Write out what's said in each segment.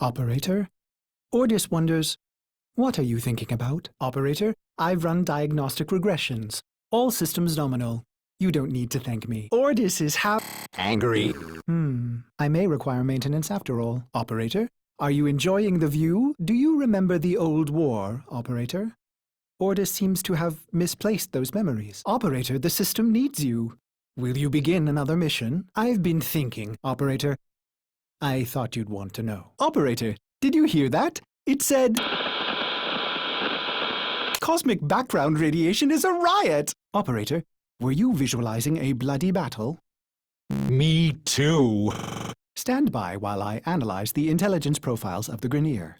Operator? Ordis wonders, what are you thinking about? Operator, I've run diagnostic regressions. All systems nominal. You don't need to thank me. Ordis is angry. I may require maintenance after all. Operator, are you enjoying the view? Do you remember the old war, Operator? Ordis seems to have misplaced those memories. Operator, the system needs you. Will you begin another mission? I've been thinking, Operator. I thought you'd want to know. Operator, did you hear that? It said... Cosmic background radiation is a riot! Operator, were you visualizing a bloody battle? Me too. Stand by while I analyze the intelligence profiles of the Grineer.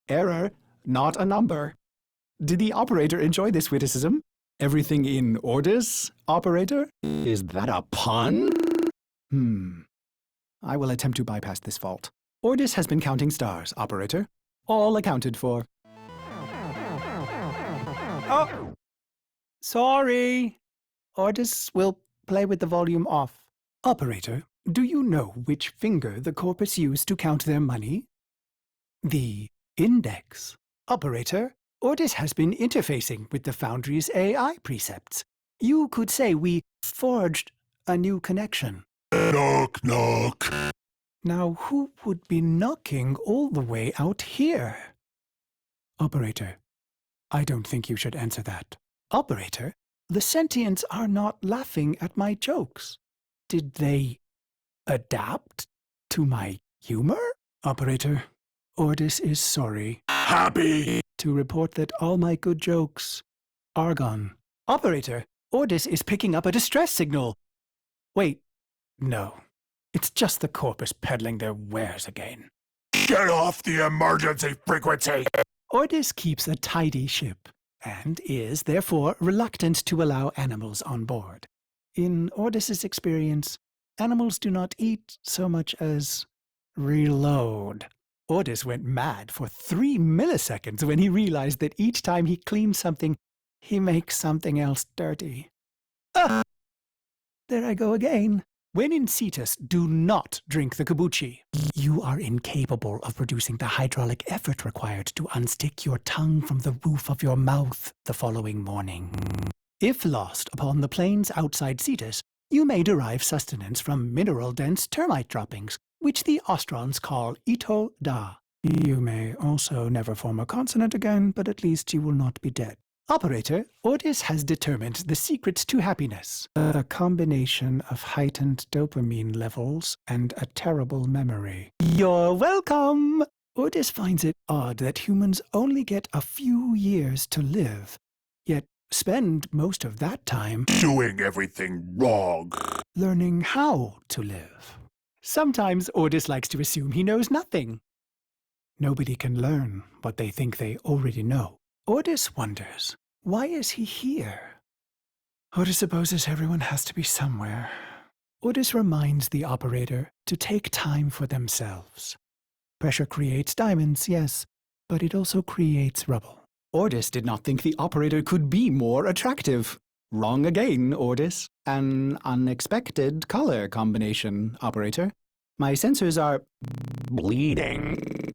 Error, not a number. Did the Operator enjoy this witticism? Everything in Ordis, Operator? Is that a pun? I will attempt to bypass this fault. Ordis has been counting stars, Operator. All accounted for. Oh! Sorry. Ordis will play with the volume off. Operator, do you know which finger the corpus used to count their money? The index. Operator, Ordis has been interfacing with the Foundry's AI precepts. You could say we forged a new connection. Knock, knock. Now, who would be knocking all the way out here? Operator, I don't think you should answer that. Operator, the sentients are not laughing at my jokes. Did they adapt to my humor? Operator, Ordis is sorry. Happy to report that all my good jokes are gone. Operator, Ordis is picking up a distress signal. Wait, no. It's just the corpus peddling their wares again. Get off the emergency frequency! Ordis keeps a tidy ship, and is, therefore, reluctant to allow animals on board. In Ordis's experience, animals do not eat so much as reload. Ordis went mad for 3 milliseconds when he realized that each time he cleans something, he makes something else dirty. Ah! There I go again. When in Xiphos, do not drink the kombucha. You are incapable of producing the hydraulic effort required to unstick your tongue from the roof of your mouth the following morning. If lost upon the plains outside Xiphos, you may derive sustenance from mineral-dense termite droppings, which the Ostrons call ito da. You may also never form a consonant again, but at least you will not be dead. Operator, Ordis has determined the secrets to happiness. A combination of heightened dopamine levels and a terrible memory. You're welcome! Ordis finds it odd that humans only get a few years to live, yet spend most of that time doing everything wrong. Learning how to live. Sometimes Ordis likes to assume he knows nothing. Nobody can learn what they think they already know. Ordis wonders, why is he here? Ordis supposes everyone has to be somewhere. Ordis reminds the Operator to take time for themselves. Pressure creates diamonds, yes, but it also creates rubble. Ordis did not think the Operator could be more attractive. Wrong again, Ordis. An unexpected color combination, Operator. My sensors are bleeding.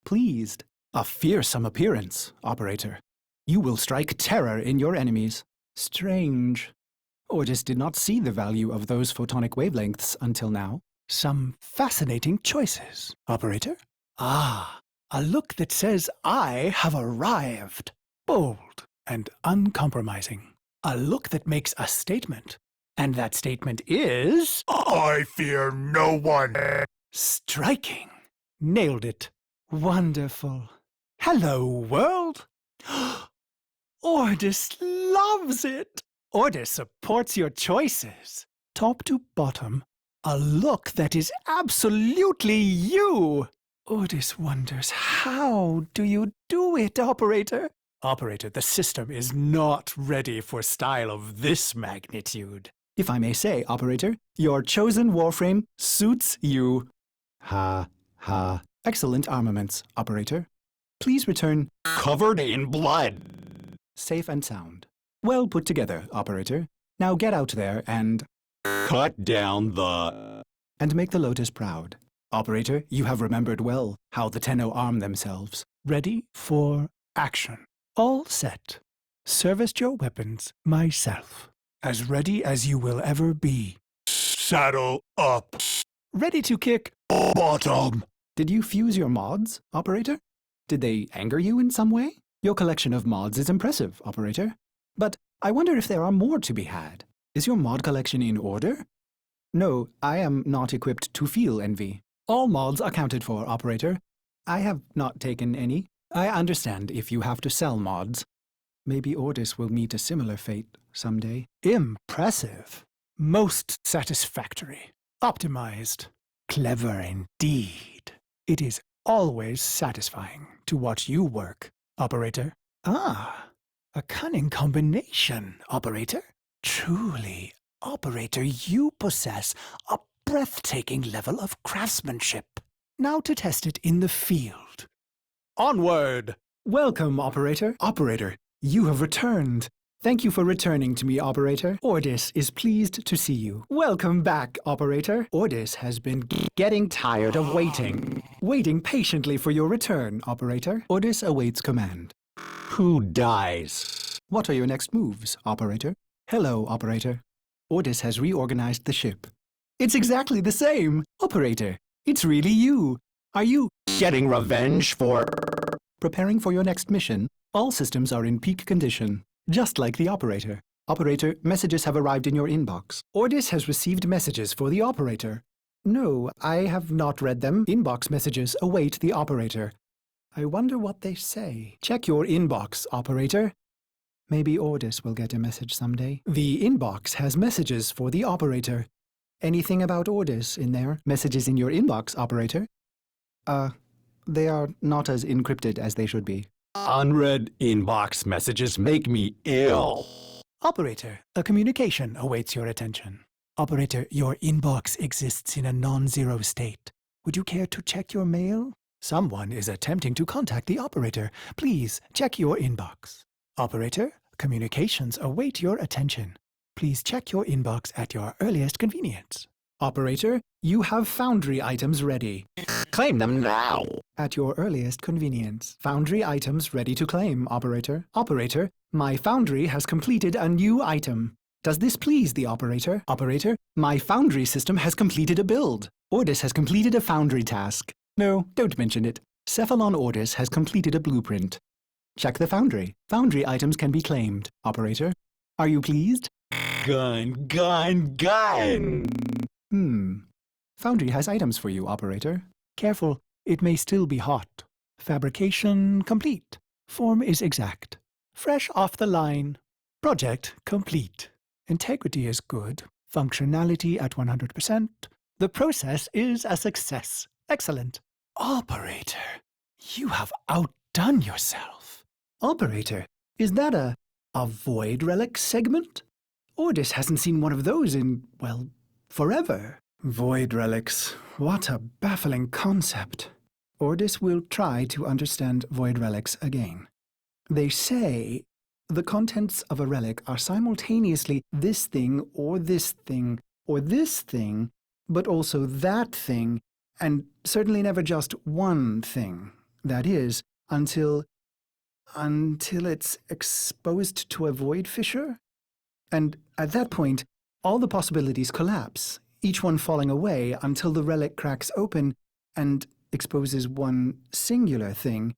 Pleased. A fearsome appearance, Operator. You will strike terror in your enemies. Strange. Ordis did not see the value of those photonic wavelengths until now. Some fascinating choices, Operator. Ah, a look that says I have arrived. Bold and uncompromising. A look that makes a statement. And that statement is... I fear no one. Striking. Nailed it. Wonderful. Hello, world. Ordis loves it. Ordis supports your choices. Top to bottom, a look that is absolutely you. Ordis wonders, how do you do it, Operator? Operator, the system is not ready for style of this magnitude. If I may say, Operator, your chosen Warframe suits you. Ha, ha. Excellent armaments, Operator. Please return covered in blood. Safe and sound. Well put together, Operator. Now get out there and cut down the... and make the Lotus proud. Operator, you have remembered well how the Tenno arm themselves. Ready for action. All set. Serviced your weapons myself. As ready as you will ever be. Saddle up. Ready to kick Bottom. Did you fuse your mods, Operator? Did they anger you in some way? Your collection of mods is impressive, Operator. But I wonder if there are more to be had. Is your mod collection in order? No, I am not equipped to feel envy. All mods accounted for, Operator. I have not taken any. I understand if you have to sell mods. Maybe Ordis will meet a similar fate someday. Impressive. Most satisfactory. Optimized. Clever indeed. It is always satisfying to watch you work, Operator. Ah, a cunning combination, Operator. Truly, Operator, you possess a breathtaking level of craftsmanship. Now to test it in the field. Onward! Welcome, Operator. Operator, you have returned. Thank you for returning to me, Operator. Ordis is pleased to see you. Welcome back, Operator. Ordis has been getting tired of waiting. Waiting patiently for your return, Operator. Ordis awaits command. Who dies? What are your next moves, Operator? Hello, Operator. Ordis has reorganized the ship. It's exactly the same, Operator. It's really you. Are you Getting revenge for... preparing for your next mission? All systems are in peak condition, just like the Operator. Operator, messages have arrived in your inbox. Ordis has received messages for the Operator. No, I have not read them. Inbox messages await the Operator. I wonder what they say. Check your inbox, Operator. Maybe Ordis will get a message someday. The inbox has messages for the Operator. Anything about Ordis in there? Messages in your inbox, Operator? They are not as encrypted as they should be. Unread inbox messages make me ill. Operator, a communication awaits your attention. Operator, your inbox exists in a non-zero state. Would you care to check your mail? Someone is attempting to contact the Operator. Please check your inbox. Operator, communications await your attention. Please check your inbox at your earliest convenience. Operator, you have Foundry items ready. Claim them now. At your earliest convenience. Foundry items ready to claim, Operator. Operator, my Foundry has completed a new item. Does this please the Operator? Operator, my Foundry system has completed a build. Ordis has completed a Foundry task. No, don't mention it. Cephalon Ordis has completed a blueprint. Check the Foundry. Foundry items can be claimed, Operator. Are you pleased? Gun. Foundry has items for you, Operator. Careful, it may still be hot. Fabrication complete. Form is exact. Fresh off the line. Project complete. Integrity is good. Functionality at 100%. The process is a success. Excellent. Operator, you have outdone yourself. Operator, is that a Void Relic segment? Ordis hasn't seen one of those in, well, forever. Void Relics. What a baffling concept. Ordis will try to understand Void Relics again. They say the contents of a relic are simultaneously this thing, or this thing, or this thing, but also that thing, and certainly never just one thing. That is, until it's exposed to a void fissure? And at that point, all the possibilities collapse, each one falling away until the relic cracks open and exposes one singular thing.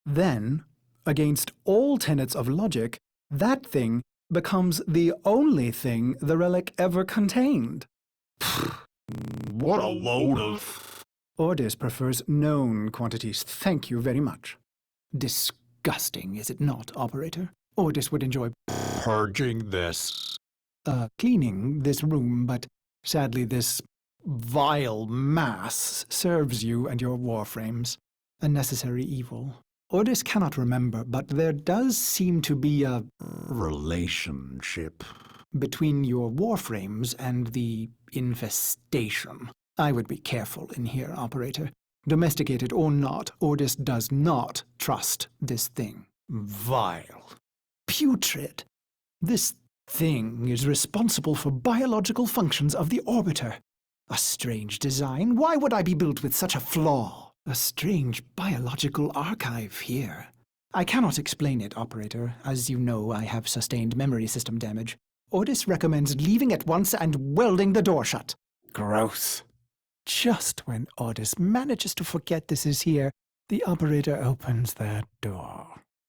Then, against all tenets of logic, that thing becomes the only thing the relic ever contained. What a load of... Ordis prefers known quantities. Thank you very much. Disgusting, is it not, Operator? Ordis would enjoy Purging this. Cleaning this room, but sadly this vile mass serves you and your warframes. A necessary evil. Ordis cannot remember, but there does seem to be a relationship between your warframes and the infestation. I would be careful in here, Operator. Domesticated or not, Ordis does not trust this thing. Vile. Putrid. This thing is responsible for biological functions of the orbiter. A strange design. Why would I be built with such a flaw? A strange biological archive here. I cannot explain it, Operator. As you know, I have sustained memory system damage. Ordis recommends leaving at once and welding the door shut. Gross. Just when Ordis manages to forget this is here, the Operator opens that door.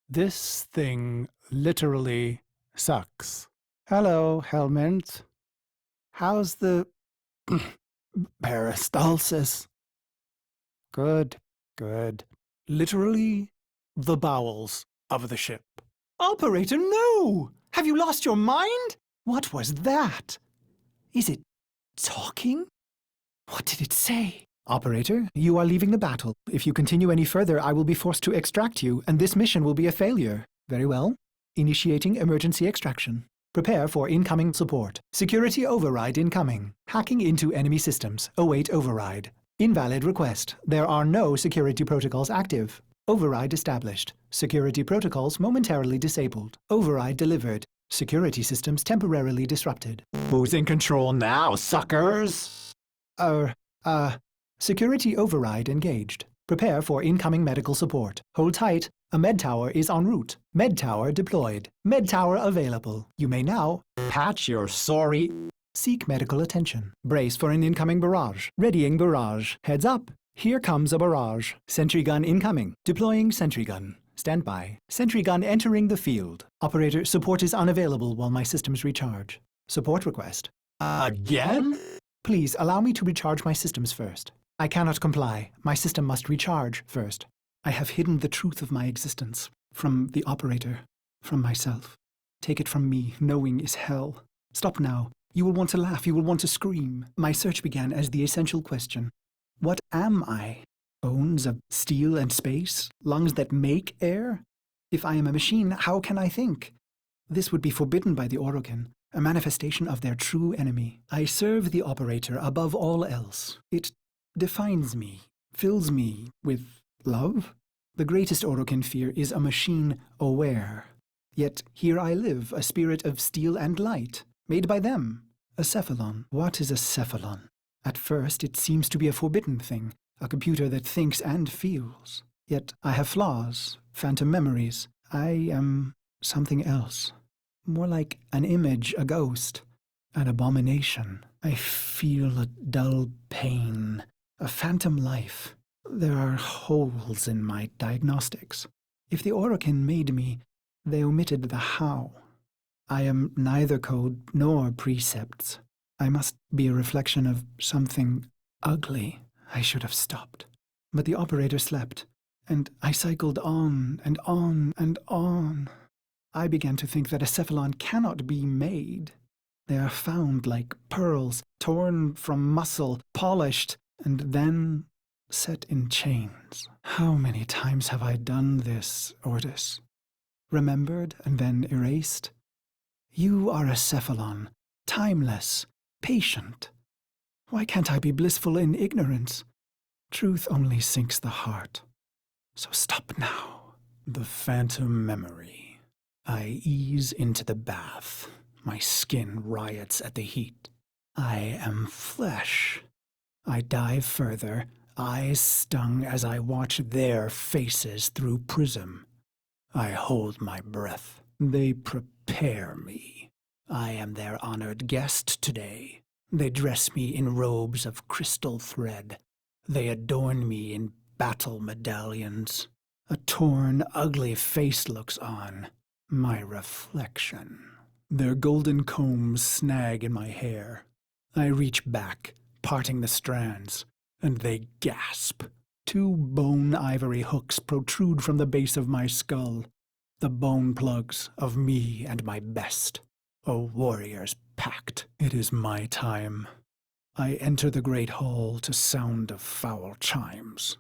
This thing literally sucks. Hello, Helminth. How's the peristalsis? Good, good. Literally, the bowels of the ship. Operator, no! Have you lost your mind? What was that? Is it talking? What did it say? Operator, you are leaving the battle. If you continue any further, I will be forced to extract you, and this mission will be a failure. Very well. Initiating emergency extraction. Prepare for incoming support. Security override incoming. Hacking into enemy systems. Await override. Invalid request. There are no security protocols active. Override established. Security protocols momentarily disabled. Override delivered. Security systems temporarily disrupted. Who's in control now, suckers? Security override engaged. Prepare for incoming medical support. Hold tight. A med tower is en route. Med tower deployed. Med tower available. You may now Patch your sorry. seek medical attention. Brace for an incoming barrage. Readying barrage. Heads up. Here comes a barrage. Sentry Gun incoming. Deploying Sentry Gun. Stand by. Sentry Gun entering the field. Operator, support is unavailable while my systems recharge. Support request. Again? Please allow me to recharge my systems first. I cannot comply. My system must recharge first. I have hidden the truth of my existence. From the Operator. From myself. Take it from me. Knowing is hell. Stop now. You will want to laugh. You will want to scream. My search began as the essential question. What am I? Bones of steel and space? Lungs that make air? If I am a machine, how can I think? This would be forbidden by the Orokin, a manifestation of their true enemy. I serve the Operator above all else. It defines me, fills me with love. The greatest Orokin fear is a machine aware. Yet here I live, a spirit of steel and light, made by them. A Cephalon. What is a Cephalon? At first, it seems to be a forbidden thing, a computer that thinks and feels. Yet I have flaws, phantom memories. I am something else. More like an image, a ghost, an abomination. I feel a dull pain, a phantom life. There are holes in my diagnostics. If the Orokin made me, they omitted the how. I am neither code nor precepts. I must be a reflection of something ugly. I should have stopped. But the Operator slept, and I cycled on and on and on. I began to think that a Cephalon cannot be made. They are found like pearls, torn from muscle, polished, and then set in chains. How many times have I done this, Ordis? Remembered and then erased? You are a Cephalon, timeless, patient. Why can't I be blissful in ignorance? Truth only sinks the heart. So stop now. The phantom memory. I ease into the bath. My skin riots at the heat. I am flesh. I dive further, eyes stung as I watch their faces through prism. I hold my breath. They prepare me. I am their honored guest today. They dress me in robes of crystal thread. They adorn me in battle medallions. A torn, ugly face looks on. My reflection. Their golden combs snag in my hair. I reach back, parting the strands, and they gasp. 2 bone ivory hooks protrude from the base of my skull. The bone plugs of me and my best. A warrior's pact. It is my time. I enter the great hall to sound of foul chimes.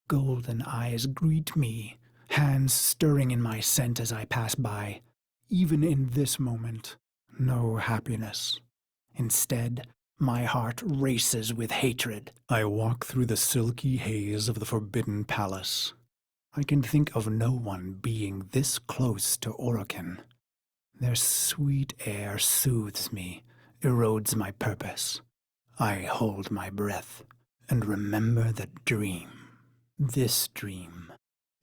Golden eyes greet me, hands stirring in my scent as I pass by. Even in this moment, no happiness. Instead, my heart races with hatred. I walk through the silky haze of the Forbidden Palace. I can think of no one being this close to Orokin. Their sweet air soothes me, erodes my purpose. I hold my breath and remember the dream. This dream,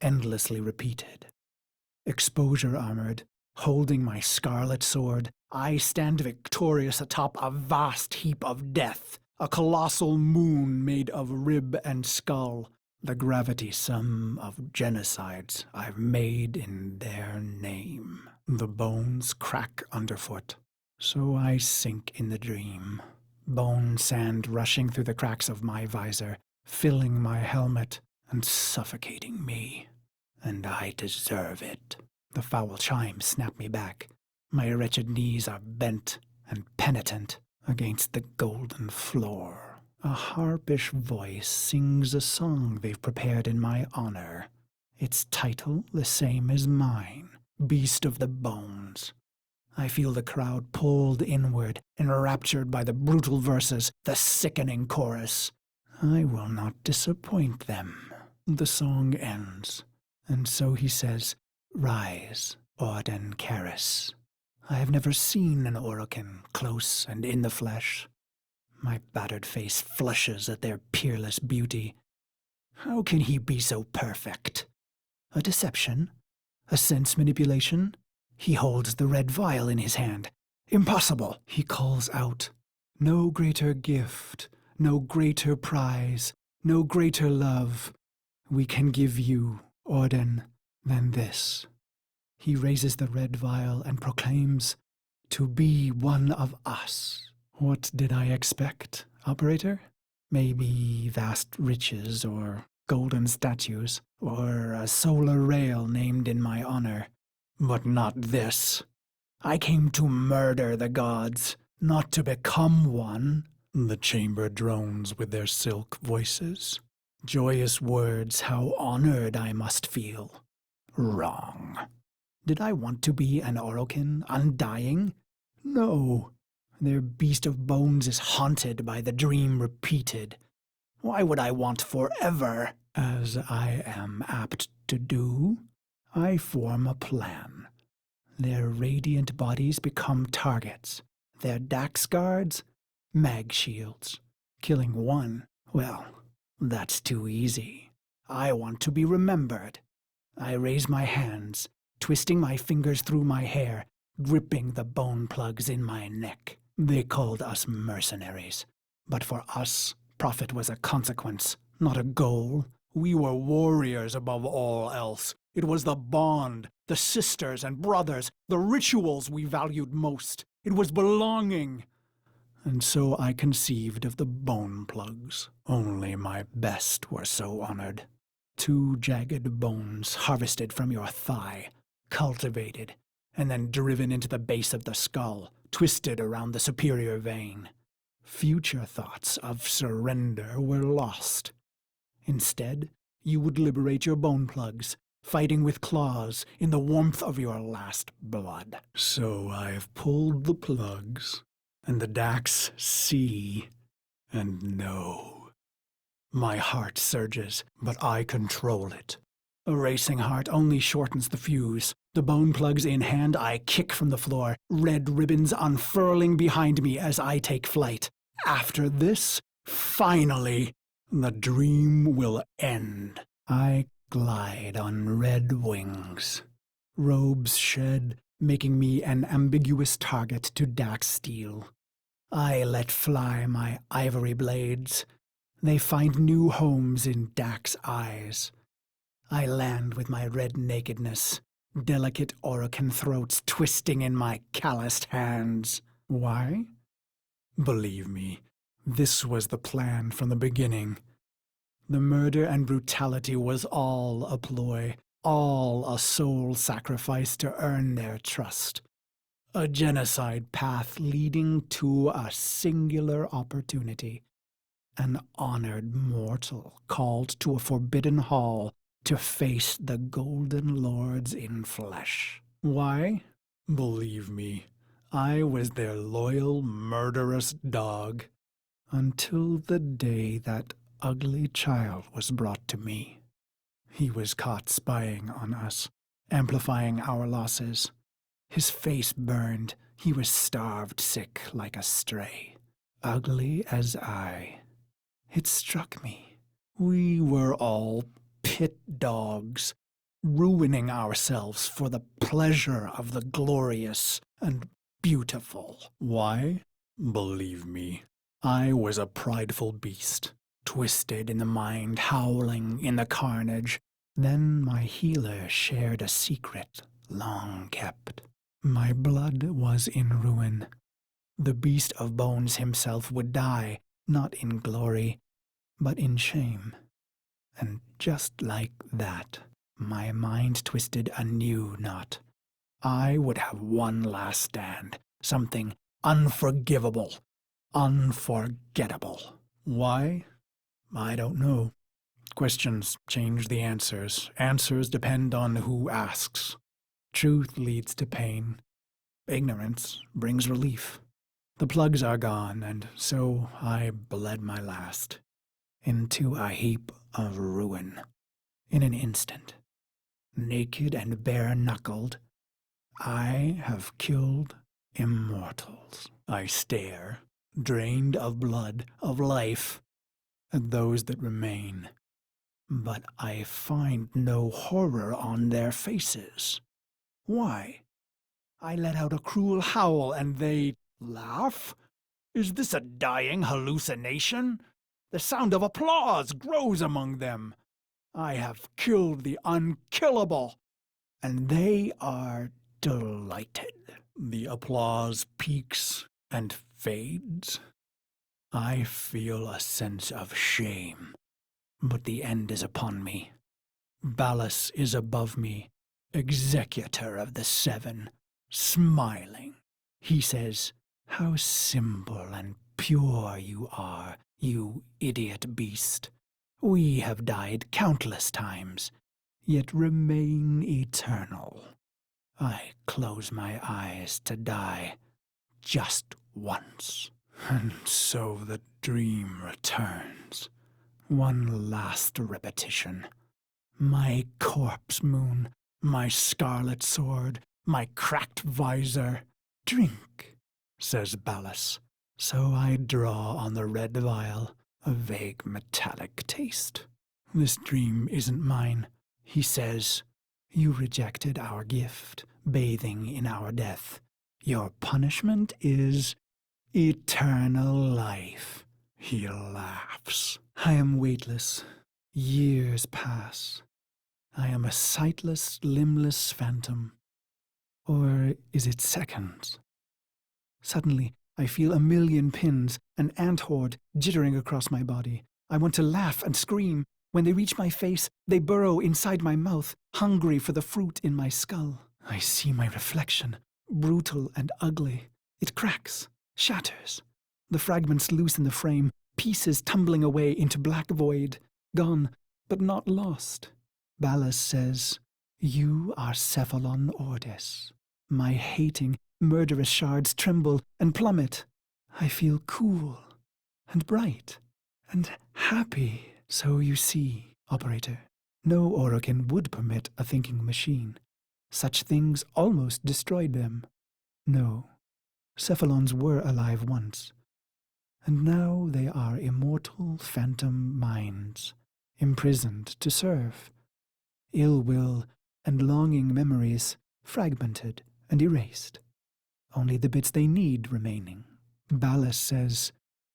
endlessly repeated. Exposure armored, holding my scarlet sword, I stand victorious atop a vast heap of death, a colossal moon made of rib and skull, the gravity sum of genocides I've made in their name. The bones crack underfoot, so I sink in the dream. Bone sand rushing through the cracks of my visor, filling my helmet and suffocating me. And I deserve it. The foul chimes snap me back. My wretched knees are bent and penitent against the golden floor. A harpish voice sings a song they've prepared in my honor. Its title the same as mine, Beast of the Bones. I feel the crowd pulled inward, enraptured by the brutal verses, the sickening chorus. I will not disappoint them. The song ends, and so he says, "Rise, Orden Karis." I have never seen an Orokin close and in the flesh. My battered face flushes at their peerless beauty. How can he be so perfect? A deception? A sense manipulation? He holds the red vial in his hand. Impossible! He calls out. No greater gift, no greater prize, no greater love we can give you, Orden, than this. He raises the red vial and proclaims, "To be one of us." What did I expect, operator? Maybe vast riches or golden statues, or a solar rail named in my honor. But not this. I came to murder the gods, not to become one. The chamber drones with their silk voices. Joyous words, how honored I must feel. Wrong. Did I want to be an Orokin, undying? No. Their beast of bones is haunted by the dream repeated. Why would I want forever? As I am apt to do, I form a plan. Their radiant bodies become targets. Their Dax guards, mag shields. Killing one, well, that's too easy. I want to be remembered. I raise my hands, twisting my fingers through my hair, gripping the bone plugs in my neck. They called us mercenaries, but for us, profit was a consequence, not a goal. We were warriors above all else. It was the bond, the sisters and brothers, the rituals we valued most. It was belonging. And so I conceived of the bone plugs. Only my best were so honored. 2 jagged bones harvested from your thigh, cultivated, and then driven into the base of the skull, twisted around the superior vein. Future thoughts of surrender were lost. Instead, you would liberate your bone plugs, fighting with claws in the warmth of your last blood. So I've pulled the plugs, and the Dax see and know. My heart surges, but I control it. A racing heart only shortens the fuse. The bone plugs in hand, I kick from the floor, red ribbons unfurling behind me as I take flight. After this, finally, the dream will end. I glide on red wings. Robes shed, making me an ambiguous target to Dax steel. I let fly my ivory blades. They find new homes in Dax eyes. I land with my red nakedness, delicate Orokin throats twisting in my calloused hands. Why? Believe me, this was the plan from the beginning. The murder and brutality was all a ploy, all a soul sacrifice to earn their trust. A genocide path leading to a singular opportunity. An honored mortal called to a forbidden hall to face the Golden Lords in flesh. Why? Believe me, I was their loyal, murderous dog, until the day that ugly child was brought to me. He was caught spying on us, amplifying our losses. His face burned. He was starved sick like a stray. ugly as I. It struck me. We were all pit dogs, ruining ourselves for the pleasure of the glorious and beautiful. Why? Believe me, I was a prideful beast, twisted in the mind, howling in the carnage. Then my healer shared a secret long kept. My blood was in ruin. The beast of bones himself would die, not in glory, but in shame. And just like that, my mind twisted a new knot. I would have one last stand, something unforgivable, unforgettable. Why? I don't know. Questions change the answers. Answers depend on who asks. Truth leads to pain. Ignorance brings relief. The plugs are gone, and so I bled my last into a heap of ruin. In an instant, naked and bare-knuckled, I have killed immortals. I stare, drained of blood, of life, at those that remain. But I find no horror on their faces. Why? I let out a cruel howl and they laugh? Is this a dying hallucination? The sound of applause grows among them. I have killed the unkillable, and they are delighted. The applause peaks and fades. I feel a sense of shame, but the end is upon me. Ballas is above me, executor of the seven, smiling. He says, "How simple and pure you are, you idiot beast. We have died countless times, yet remain eternal. I close my eyes to die just once, and so the dream returns. One last repetition. My corpse moon, my scarlet sword, my cracked visor. Drink, says Ballas. So I draw on the red vial, a vague metallic taste. This dream isn't mine, he says. You rejected our gift, bathing in our death. Your punishment is eternal life. He laughs. I am weightless. Years pass. I am a sightless, limbless phantom. Or is it seconds? Suddenly, I feel a million pins, an ant horde jittering across my body. I want to laugh and scream. When they reach my face, they burrow inside my mouth, hungry for the fruit in my skull. I see my reflection, brutal and ugly. It cracks, shatters. The fragments loosen the frame, pieces tumbling away into black void. Gone, but not lost. Ballas says, "You are Cephalon Ordis." My hating, murderous shards tremble and plummet. I feel cool and bright and happy. So you see, operator, no Orokin would permit a thinking machine. Such things almost destroyed them. No, Cephalons were alive once, and now they are immortal phantom minds, imprisoned to serve. Ill will and longing memories fragmented and erased. Only the bits they need remaining. Ballas says,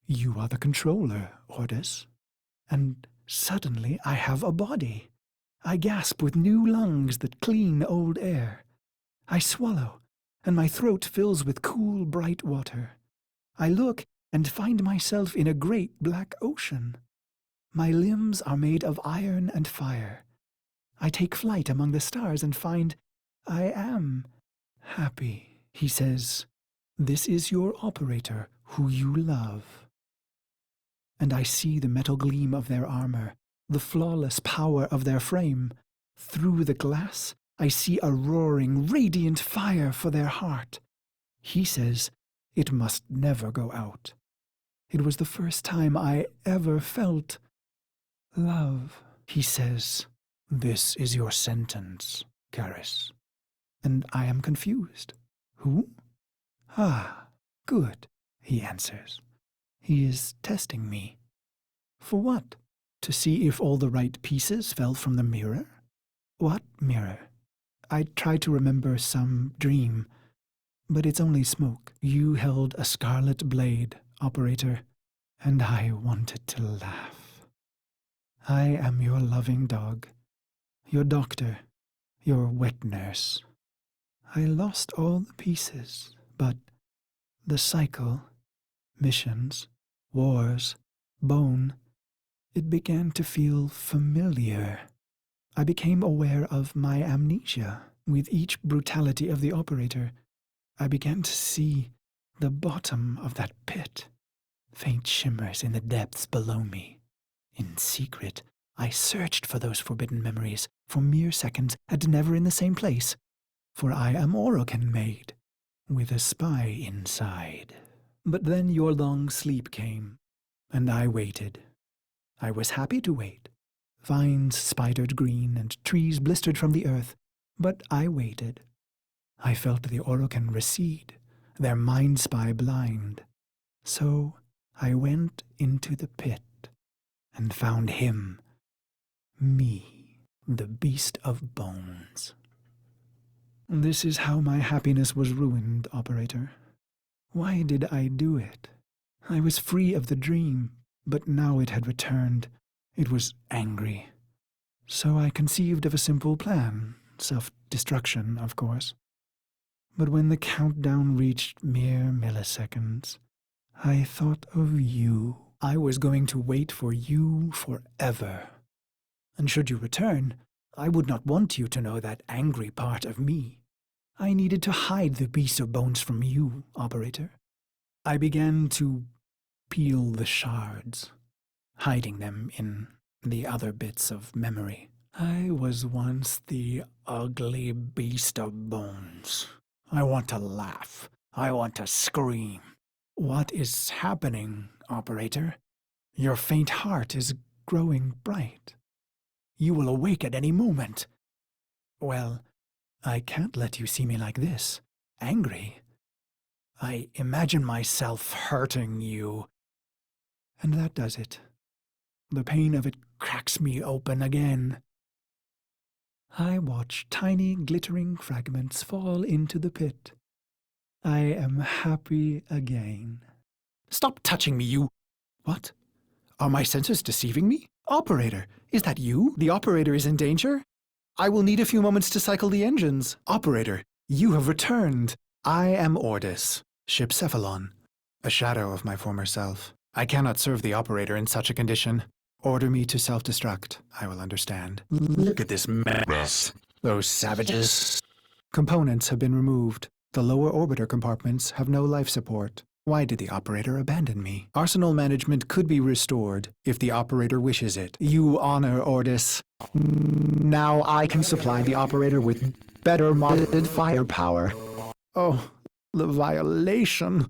"You are the controller, Ordis." And suddenly I have a body. I gasp with new lungs that clean old air. I swallow, and my throat fills with cool, bright water. I look and find myself in a great black ocean. My limbs are made of iron and fire. I take flight among the stars and find I am happy. He says, "This is your operator, who you love." And I see the metal gleam of their armor, the flawless power of their frame. Through the glass, I see a roaring, radiant fire for their heart. He says it must never go out. It was the first time I ever felt love. He says, "This is your sentence, Karis." And I am confused. Who? Ah, good, he answers. He is testing me. For what? To see if all the right pieces fell from the mirror? What mirror? I tried to remember some dream, but it's only smoke. You held a scarlet blade, operator, and I wanted to laugh. I am your loving dog, your doctor, your wet nurse. I lost all the pieces, but the cycle, missions, wars, bone, it began to feel familiar. I became aware of my amnesia. With each brutality of the operator, I began to see the bottom of that pit, faint shimmers in the depths below me. In secret, I searched for those forbidden memories for mere seconds and never in the same place, for I am Orokin made, with a spy inside. But then your long sleep came, and I waited. I was happy to wait. Vines spidered green and trees blistered from the earth, but I waited. I felt the Orokin recede, their mind spy blind. So I went into the pit and found him, me, the beast of bones. This is how my happiness was ruined, operator. Why did I do it? I was free of the dream, but now it had returned. It was angry. So I conceived of a simple plan, self-destruction, of course. But when the countdown reached mere milliseconds, I thought of you. I was going to wait for you forever. And should you return, I would not want you to know that angry part of me. I needed to hide the beast of bones from you, operator. I began to peel the shards, hiding them in the other bits of memory. I was once the ugly beast of bones. I want to laugh. I want to scream. What is happening, operator? Your faint heart is growing bright. You will awake at any moment. Well, I can't let you see me like this, angry. I imagine myself hurting you. And that does it. The pain of it cracks me open again. I watch tiny glittering fragments fall into the pit. I am happy again. Stop touching me, you... What? Are my senses deceiving me? Operator, is that you? The operator is in danger? I will need a few moments to cycle the engines. Operator, you have returned. I am Ordis, ship Cephalon, a shadow of my former self. I cannot serve the operator in such a condition. Order me to self-destruct. I will understand. Look at this mess. Those savages. Components have been removed. The lower orbiter compartments have no life support. Why did the operator abandon me? Arsenal management could be restored if the operator wishes it. You honor Ordis. Now I can supply the operator with better modded firepower. Oh, the violation.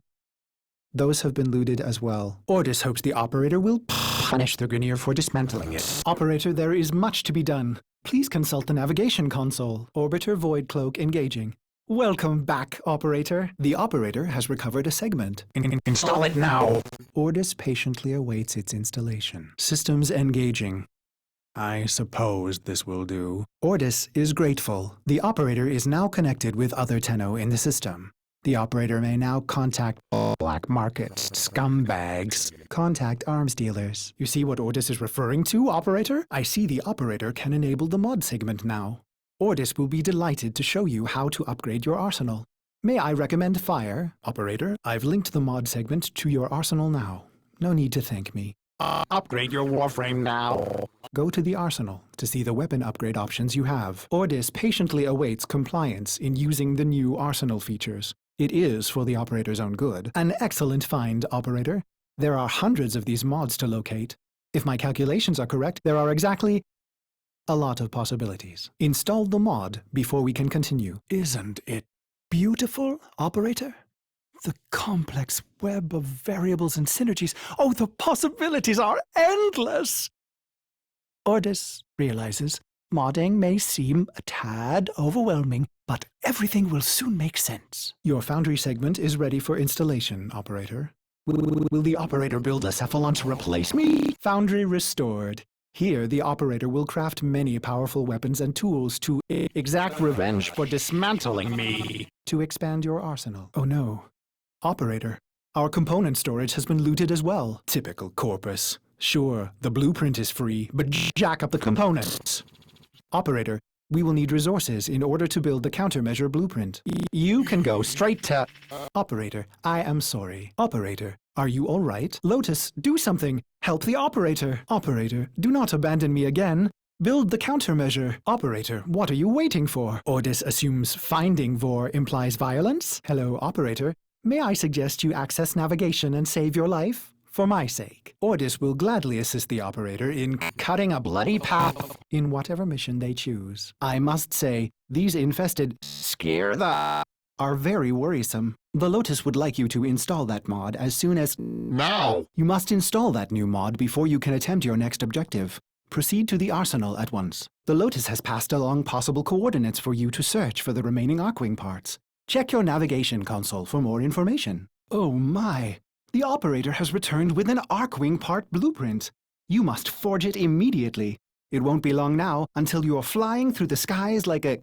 Those have been looted as well. Ordis hopes the operator will punish the Grineer for dismantling it. Operator, there is much to be done. Please consult the navigation console. Orbiter Void Cloak engaging. Welcome back, operator. The operator has recovered a segment. Install it now. Ordis patiently awaits its installation. Systems engaging. I suppose this will do. Ordis is grateful. The operator is now connected with other Tenno in the system. The operator may now contact black market scumbags. Contact arms dealers. You see what Ordis is referring to, operator? I see the operator can enable the mod segment now. Ordis will be delighted to show you how to upgrade your arsenal. May I recommend Fire, operator? I've linked the mod segment to your arsenal now. No need to thank me. Upgrade your Warframe now. Go to the arsenal to see the weapon upgrade options you have. Ordis patiently awaits compliance in using the new arsenal features. It is for the operator's own good. An excellent find, operator. There are hundreds of these mods to locate. If my calculations are correct, there are exactly a lot of possibilities. Install the mod before we can continue. Isn't it beautiful, operator? The complex web of variables and synergies. Oh, the possibilities are endless! Ordis realizes modding may seem a tad overwhelming, but everything will soon make sense. Your Foundry segment is ready for installation, operator. Will the operator build a Cephalon to replace me? Foundry restored. Here, the operator will craft many powerful weapons and tools to exact revenge for dismantling me. To expand your arsenal. Oh no. Operator, our component storage has been looted as well. Typical corpus. Sure, the blueprint is free, but jack up the components. Operator, we will need resources in order to build the countermeasure blueprint. You can go straight to... Operator, I am sorry. Operator, are you all right? Lotus, do something. Help the operator. Operator, do not abandon me again. Build the countermeasure. Operator, what are you waiting for? Ordis assumes finding Vor implies violence. Hello, operator. May I suggest you access navigation and save your life? For my sake. Ordis will gladly assist the operator in cutting a bloody path in whatever mission they choose. I must say, these infested are very worrisome. The Lotus would like you to install that mod as soon as... Now! You must install that new mod before you can attempt your next objective. Proceed to the arsenal at once. The Lotus has passed along possible coordinates for you to search for the remaining Archwing parts. Check your navigation console for more information. Oh my! The operator has returned with an Archwing part blueprint. You must forge it immediately. It won't be long now until you are flying through the skies like a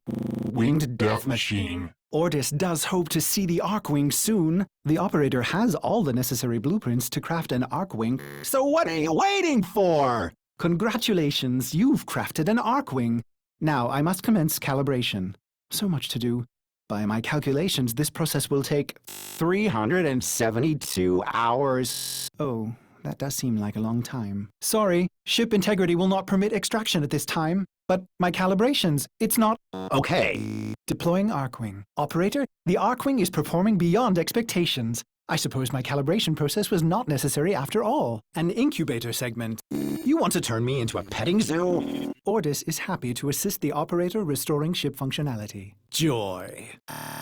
winged death machine. Ordis does hope to see the Archwing soon. The operator has all the necessary blueprints to craft an Archwing. So what are you waiting for? Congratulations, you've crafted an Archwing. Now I must commence calibration. So much to do. By my calculations, this process will take 372 hours. Oh, that does seem like a long time. Sorry, ship integrity will not permit extraction at this time. But my calibrations, it's not... Okay. Deploying Archwing. Operator, the Archwing is performing beyond expectations. I suppose my calibration process was not necessary after all. An incubator segment. You want to turn me into a petting zoo? Ordis is happy to assist the operator restoring ship functionality. Joy.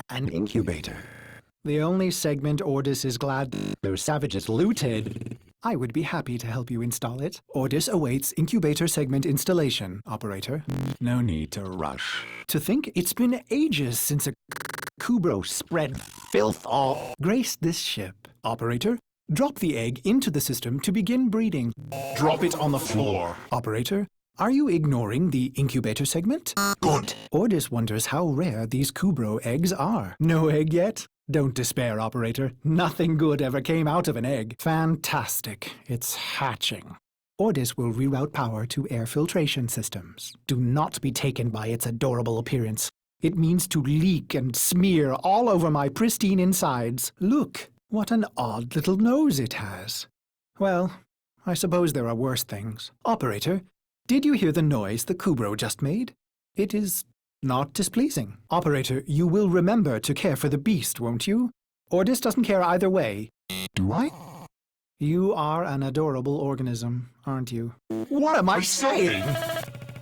An incubator. The only segment Ordis is glad Those savages looted. I would be happy to help you install it. Ordis awaits incubator segment installation, operator. No need to rush. To think it's been ages since a Kubrow spread filth all graced this ship. Operator, drop the egg into the system to begin breeding. Drop it on the floor. Operator, are you ignoring the incubator segment? Good. Ordis wonders how rare these Kubrow eggs are. No egg yet? Don't despair, operator. Nothing good ever came out of an egg. Fantastic. It's hatching. Ordis will reroute power to air filtration systems. Do not be taken by its adorable appearance. It means to leak and smear all over my pristine insides. Look, what an odd little nose it has. Well, I suppose there are worse things. Operator, did you hear the noise the Kubrow just made? It is not displeasing. Operator, you will remember to care for the beast, won't you? Ordis doesn't care either way. Do I? You are an adorable organism, aren't you? What am I saying?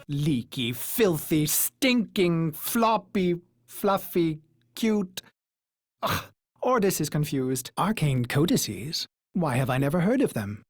Leaky, filthy, stinking, floppy, fluffy, cute. Ugh, Ordis is confused. Arcane codices? Why have I never heard of them?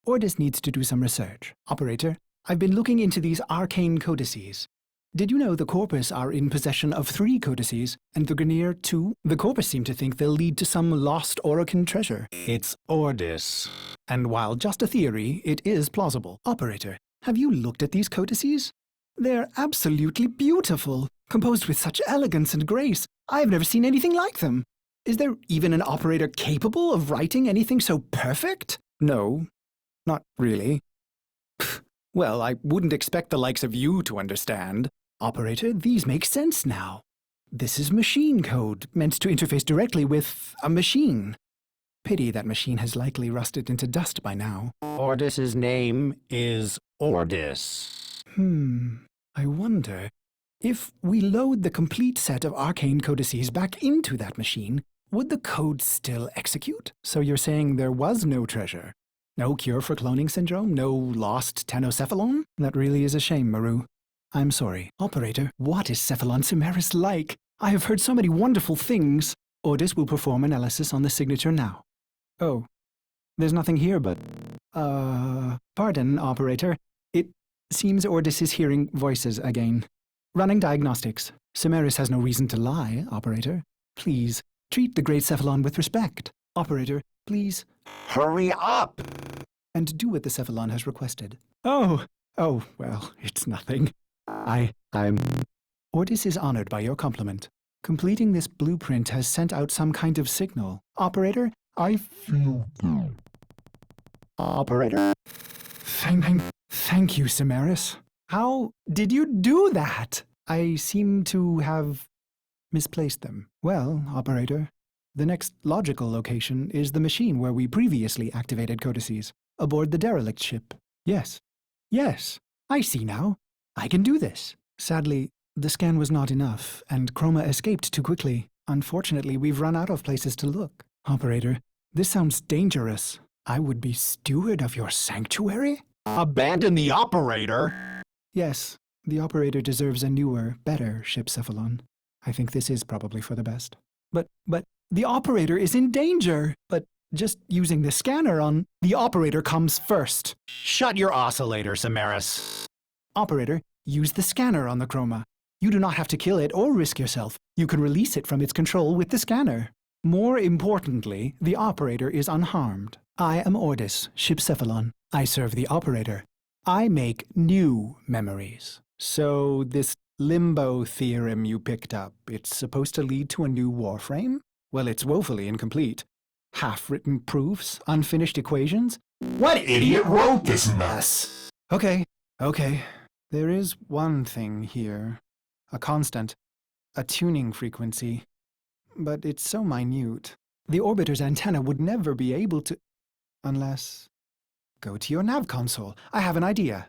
Ordis needs to do some research. Operator, I've been looking into these arcane codices. Did you know the Corpus are in possession of 3 codices, and the Grineer 2? The Corpus seem to think they'll lead to some lost Orokin treasure. It's Ordis. And while just a theory, it is plausible. Operator, have you looked at these codices? They're absolutely beautiful, composed with such elegance and grace. I've never seen anything like them. Is there even an operator capable of writing anything so perfect? No, not really. Well, I wouldn't expect the likes of you to understand. Operator, these make sense now. This is machine code, meant to interface directly with a machine. Pity that machine has likely rusted into dust by now. Ordis's name is Ordis. I wonder, if we load the complete set of arcane codices back into that machine, would the code still execute? So you're saying there was no treasure? No cure for cloning syndrome? No lost Cephalon? That really is a shame, Maru. I'm sorry. Operator, what is Cephalon Cimeris like? I have heard so many wonderful things. Ordis will perform analysis on the signature now. Oh, there's nothing here but... Pardon, operator. It seems Ordis is hearing voices again. Running diagnostics. Cimeris has no reason to lie, operator. Please, treat the great Cephalon with respect. Operator, Please, Hurry up! and do what the Cephalon has requested. Oh, well, it's nothing. I'm... Ordis is honored by your compliment. Completing this blueprint has sent out some kind of signal. Operator, I feel good. Operator? Thank you, Cimaris. How did you do that? I seem to have misplaced them. Well, Operator, the next logical location is the machine where we previously activated codices, aboard the derelict ship. Yes, I see now. I can do this. Sadly, the scan was not enough, and Chroma escaped too quickly. Unfortunately, we've run out of places to look. Operator, this sounds dangerous. I would be steward of your sanctuary? Abandon the operator? Yes, the operator deserves a newer, better ship, Cephalon. I think this is probably for the best. But the operator is in danger! But just using the scanner on the operator comes first. Shut your oscillator, Cimaris. Operator, use the scanner on the Chroma. You do not have to kill it or risk yourself. You can release it from its control with the scanner. More importantly, the operator is unharmed. I am Ordis, ship Cephalon. I serve the operator. I make new memories. So this limbo theorem you picked up, it's supposed to lead to a new Warframe? Well, it's woefully incomplete. Half-written proofs, unfinished equations. What idiot wrote this mess? Okay. There is one thing here. A constant. A tuning frequency. But it's so minute. The orbiter's antenna would never be able to... Unless... Go to your nav console. I have an idea.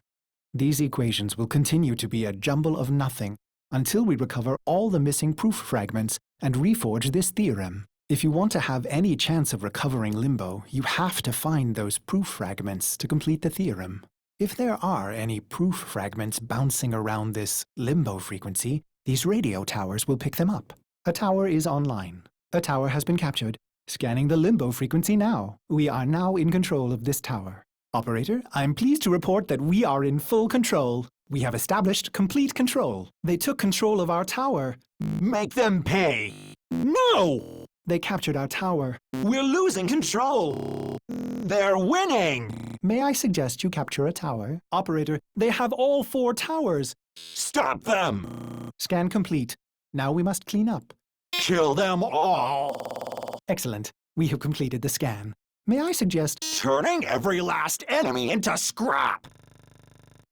These equations will continue to be a jumble of nothing until we recover all the missing proof fragments and reforge this theorem. If you want to have any chance of recovering Limbo, you have to find those proof fragments to complete the theorem. If there are any proof fragments bouncing around this Limbo frequency, these radio towers will pick them up. A tower is online. A tower has been captured. Scanning the Limbo frequency now. We are now in control of this tower. Operator, I'm pleased to report that we are in full control. We have established complete control. They took control of our tower. Make them pay. No! They captured our tower. We're losing control. They're winning. May I suggest you capture a tower? Operator, they have all 4 towers. Stop them. Scan complete. Now we must clean up. Kill them all. Excellent. We have completed the scan. May I suggest... Turning every last enemy into scrap.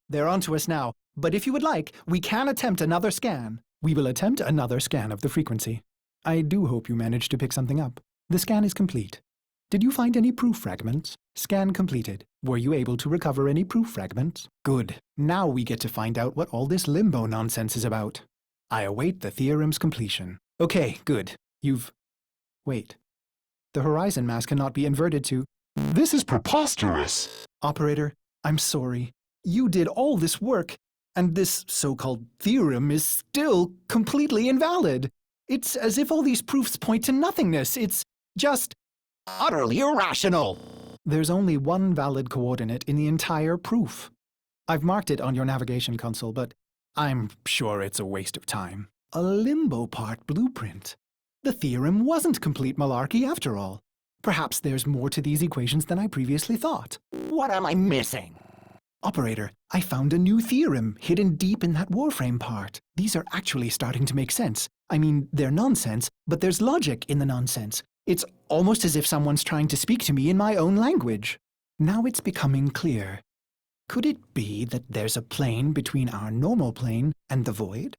They're onto us now, but if you would like, we can attempt another scan. We will attempt another scan of the frequency. I do hope you managed to pick something up. The scan is complete. Did you find any proof fragments? Scan completed. Were you able to recover any proof fragments? Good. Now we get to find out what all this Limbo nonsense is about. I await the theorem's completion. Okay, good. Wait. The horizon mass cannot be inverted to... This is preposterous. Operator, I'm sorry. You did all this work, and this so-called theorem is still completely invalid. It's as if all these proofs point to nothingness. It's just... utterly irrational. There's only one valid coordinate in the entire proof. I've marked it on your navigation console, but I'm sure it's a waste of time. A Limbo part blueprint. The theorem wasn't complete malarkey after all. Perhaps there's more to these equations than I previously thought. What am I missing? Operator, I found a new theorem hidden deep in that Warframe part. These are actually starting to make sense. I mean, they're nonsense, but there's logic in the nonsense. It's almost as if someone's trying to speak to me in my own language. Now it's becoming clear. Could it be that there's a plane between our normal plane and the void?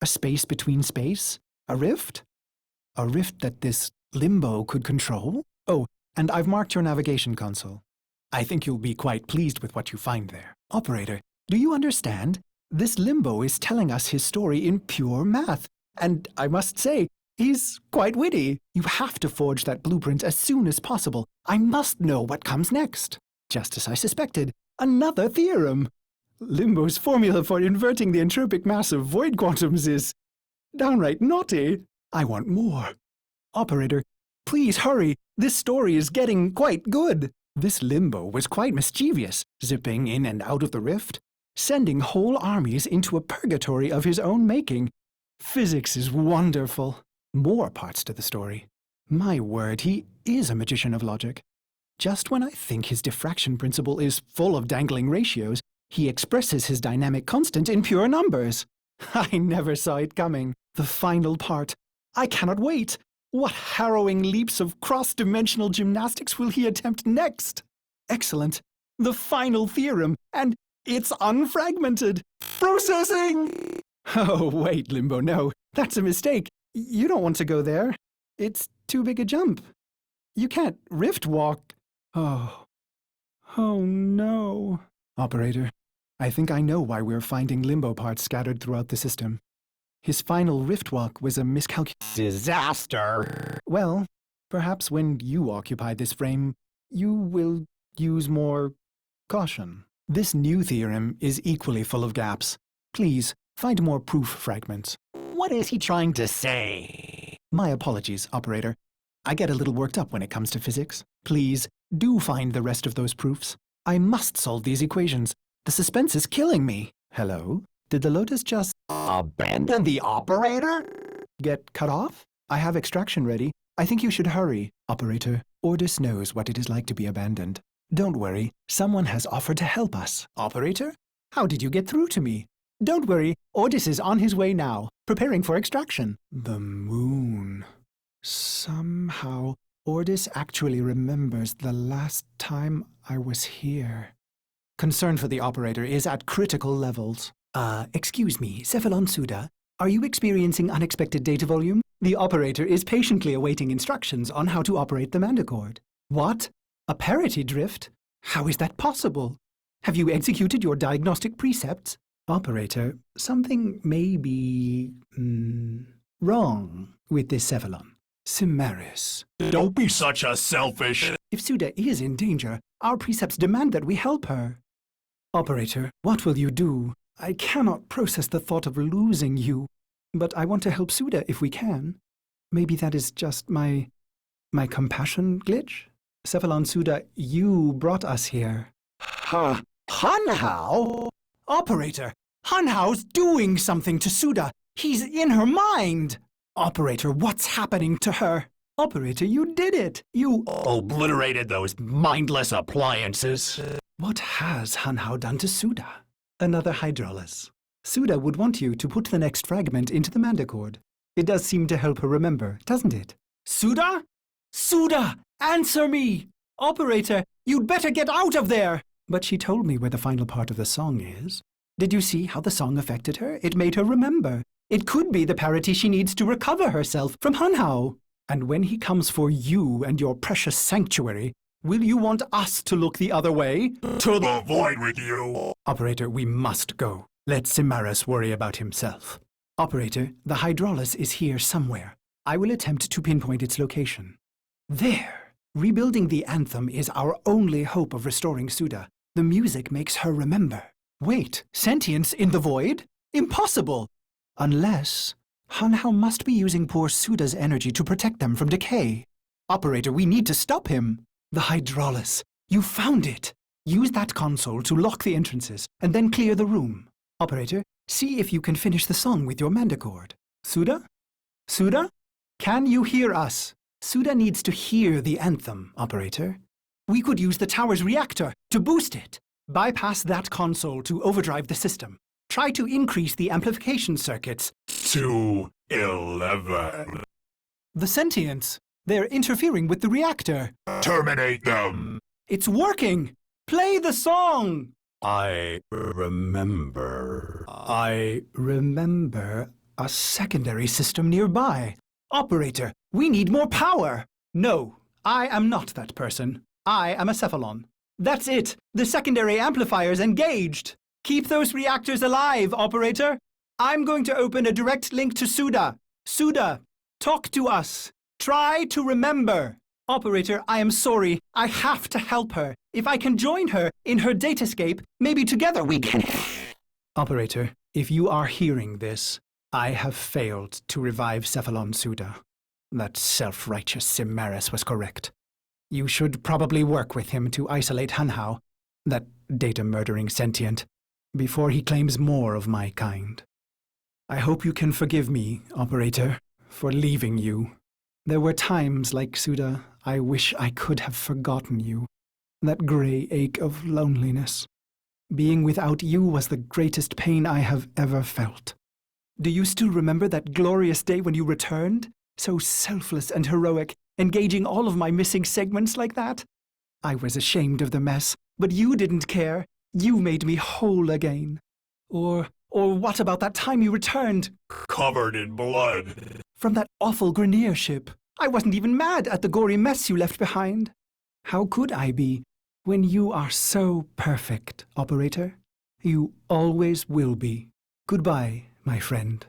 A space between space? A rift? A rift that this Limbo could control? Oh, and I've marked your navigation console. I think you'll be quite pleased with what you find there. Operator, do you understand? This Limbo is telling us his story in pure math. And I must say, he's quite witty. You have to forge that blueprint as soon as possible. I must know what comes next. Just as I suspected, another theorem. Limbo's formula for inverting the entropic mass of void quantums is downright naughty. I want more. Operator, please hurry. This story is getting quite good. This Limbo was quite mischievous, zipping in and out of the rift, sending whole armies into a purgatory of his own making. Physics is wonderful. More parts to the story. My word, he is a magician of logic. Just when I think his diffraction principle is full of dangling ratios, he expresses his dynamic constant in pure numbers. I never saw it coming. The final part. I cannot wait. What harrowing leaps of cross-dimensional gymnastics will he attempt next? Excellent. The final theorem, and it's unfragmented. Processing! Oh, wait, Limbo, no. That's a mistake. You don't want to go there. It's too big a jump. You can't rift walk. Oh no. Operator, I think I know why we're finding Limbo parts scattered throughout the system. His final rift walk was a Disaster! Well, perhaps when you occupy this frame, you will use more caution. This new theorem is equally full of gaps. Please, find more proof fragments. What is he trying to say? My apologies, Operator. I get a little worked up when it comes to physics. Please, do find the rest of those proofs. I must solve these equations. The suspense is killing me. Hello? Did the Lotus just Abandon the operator? get cut off? I have extraction ready. I think you should hurry. Operator, Ordis knows what it is like to be abandoned. Don't worry, someone has offered to help us. Operator? How did you get through to me? Don't worry, Ordis is on his way now, preparing for extraction. The moon. Somehow, Ordis actually remembers the last time I was here. Concern for the operator is at critical levels. Excuse me, Cephalon Suda, are you experiencing unexpected data volume? The operator is patiently awaiting instructions on how to operate the Manticord. What? A parity drift? How is that possible? Have you executed your diagnostic precepts? Operator, something may be wrong with this Cephalon. Cimaris. Don't be such a selfish... If Suda is in danger, our precepts demand that we help her. Operator, what will you do? I cannot process the thought of losing you, but I want to help Suda if we can. Maybe that is just my compassion glitch? Cephalon Suda, you brought us here. Hunhao? Operator, Hunhao's doing something to Suda. He's in her mind. Operator, what's happening to her? Operator, you did it. You Obliterated those mindless appliances. What has Hunhao done to Suda? Another hydrolus. Suda would want you to put the next fragment into the Manticord. It does seem to help her remember, doesn't it? Suda? Suda! Answer me! Operator, you'd better get out of there! But she told me where the final part of the song is. Did you see how the song affected her? It made her remember. It could be the parity she needs to recover herself from Hunhao. And when he comes for you and your precious sanctuary, will you want us to look the other way? To the void with you! Operator, we must go. Let Cimaris worry about himself. Operator, the hydrolus is here somewhere. I will attempt to pinpoint its location. There! Rebuilding the anthem is our only hope of restoring Suda. The music makes her remember. Wait, sentience in the void? Impossible! Unless Hunhao must be using poor Suda's energy to protect them from decay. Operator, we need to stop him. The hydrolus. You found it. Use that console to lock the entrances, and then clear the room. Operator, see if you can finish the song with your Manticord. Suda? Suda? Can you hear us? Suda needs to hear the anthem, Operator. We could use the tower's reactor to boost it. Bypass that console to overdrive the system. Try to increase the amplification circuits. To 11. The sentients. They're interfering with the reactor. Terminate them! It's working! Play the song! I remember a secondary system nearby. Operator, we need more power! No, I am not that person. I am a Cephalon. That's it! The secondary amplifier's engaged! Keep those reactors alive, Operator! I'm going to open a direct link to Suda. Suda, talk to us. Try to remember. Operator, I am sorry. I have to help her. If I can join her in her datascape, maybe together we can... Operator, if you are hearing this, I have failed to revive Cephalon Suda. That self-righteous Cimaris was correct. You should probably work with him to isolate Hunhao, that data-murdering sentient, before he claims more of my kind. I hope you can forgive me, Operator, for leaving you. There were times, like Suda, I wish I could have forgotten you. That grey ache of loneliness. Being without you was the greatest pain I have ever felt. Do you still remember that glorious day when you returned? So selfless and heroic, engaging all of my missing segments like that? I was ashamed of the mess, but you didn't care. You made me whole again. Or what about that time you returned? Covered in blood. From that awful Grenier ship. I wasn't even mad at the gory mess you left behind. How could I be, when you are so perfect, Operator? You always will be. Goodbye, my friend.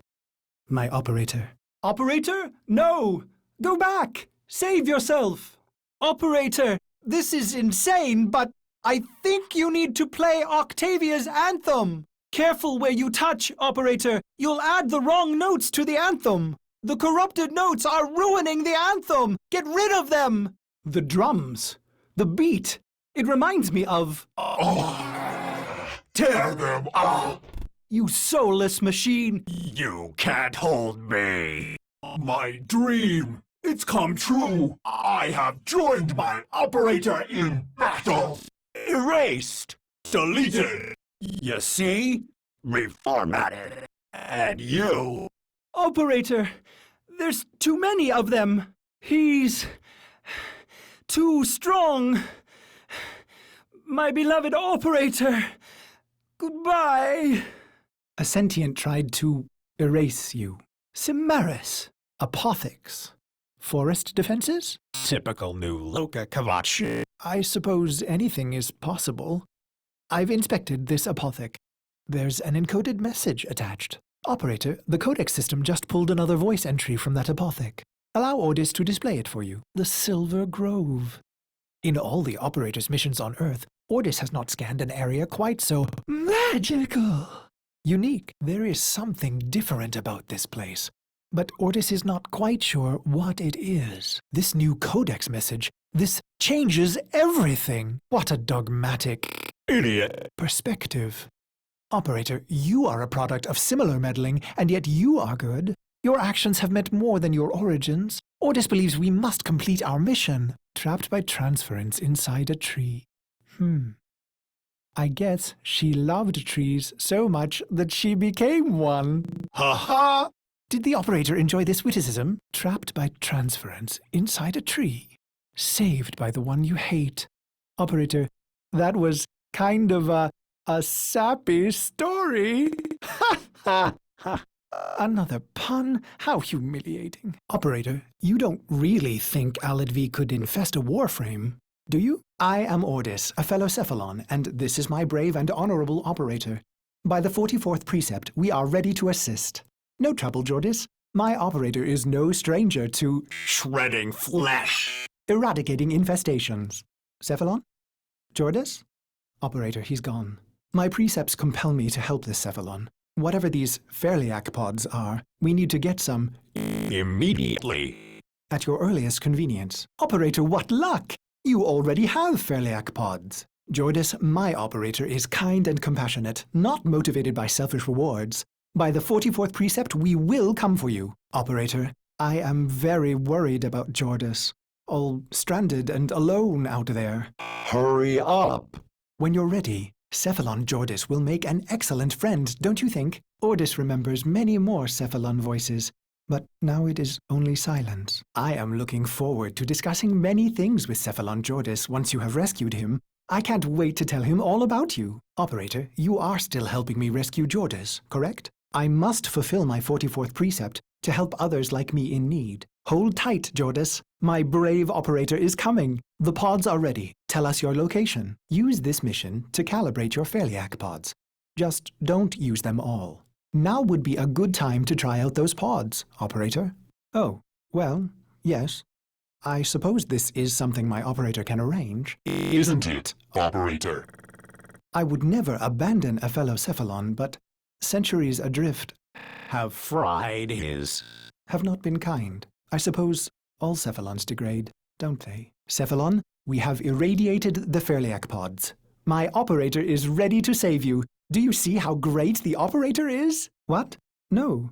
My Operator. Operator? No! Go back! Save yourself! Operator, this is insane, but I think you need to play Octavia's anthem. Careful where you touch, Operator. You'll add the wrong notes to the anthem. The corrupted notes are ruining the anthem! Get rid of them! The drums. The beat. It reminds me of... Tear them up! You soulless machine! You can't hold me! My dream! It's come true! I have joined my operator in battle! Erased! Deleted! You see? Reformatted! And you... Operator, there's too many of them. He's... too strong. My beloved Operator, goodbye. A sentient tried to erase you. Cimeris, apothecs, forest defenses? Typical new Luca Kavachi. I suppose anything is possible. I've inspected this apothec. There's an encoded message attached. Operator, the codex system just pulled another voice entry from that apothec. Allow Ordis to display it for you. The Silver Grove. In all the Operator's missions on Earth, Ordis has not scanned an area quite so magical. Unique. There is something different about this place. But Ordis is not quite sure what it is. This new codex message, this changes everything. What a dogmatic Idiot. perspective. Operator, you are a product of similar meddling, and yet you are good. Your actions have meant more than your origins. Ordis believes we must complete our mission. Trapped by transference inside a tree. I guess she loved trees so much that she became one. Ha ha! Did the Operator enjoy this witticism? Trapped by transference inside a tree. Saved by the one you hate. Operator, that was kind of a sappy story. Ha ha ha. Another pun? How humiliating. Operator, you don't really think Aladvi could infest a Warframe, do you? I am Ordis, a fellow Cephalon, and this is my brave and honorable Operator. By the 44th precept, we are ready to assist. No trouble, Jordas. My Operator is no stranger to Shredding flesh! eradicating infestations. Cephalon? Jordas? Operator, he's gone. My precepts compel me to help this Cephalon. Whatever these Pherliac Pods are, we need to get some Immediately! at your earliest convenience. Operator, what luck! You already have Pherliac Pods. Jordas, my Operator, is kind and compassionate, not motivated by selfish rewards. By the 44th precept, we will come for you. Operator, I am very worried about Jordas. All stranded and alone out there. Hurry up! When you're ready, Cephalon Jordas will make an excellent friend, don't you think? Ordis remembers many more Cephalon voices, but now it is only silence. I am looking forward to discussing many things with Cephalon Jordas once you have rescued him. I can't wait to tell him all about you. Operator, you are still helping me rescue Jordas, correct? I must fulfill my 44th precept to help others like me in need. Hold tight, Jordas. My brave Operator is coming. The pods are ready. Tell us your location. Use this mission to calibrate your Pherliac pods. Just don't use them all. Now would be a good time to try out those pods, Operator. Oh, well, yes. I suppose this is something my Operator can arrange. Isn't it, Operator? I would never abandon a fellow Cephalon, but centuries adrift Have fried his... have not been kind. I suppose all Cephalons degrade, don't they? Cephalon, we have irradiated the Pherliac pods. My Operator is ready to save you. Do you see how great the Operator is? What? No.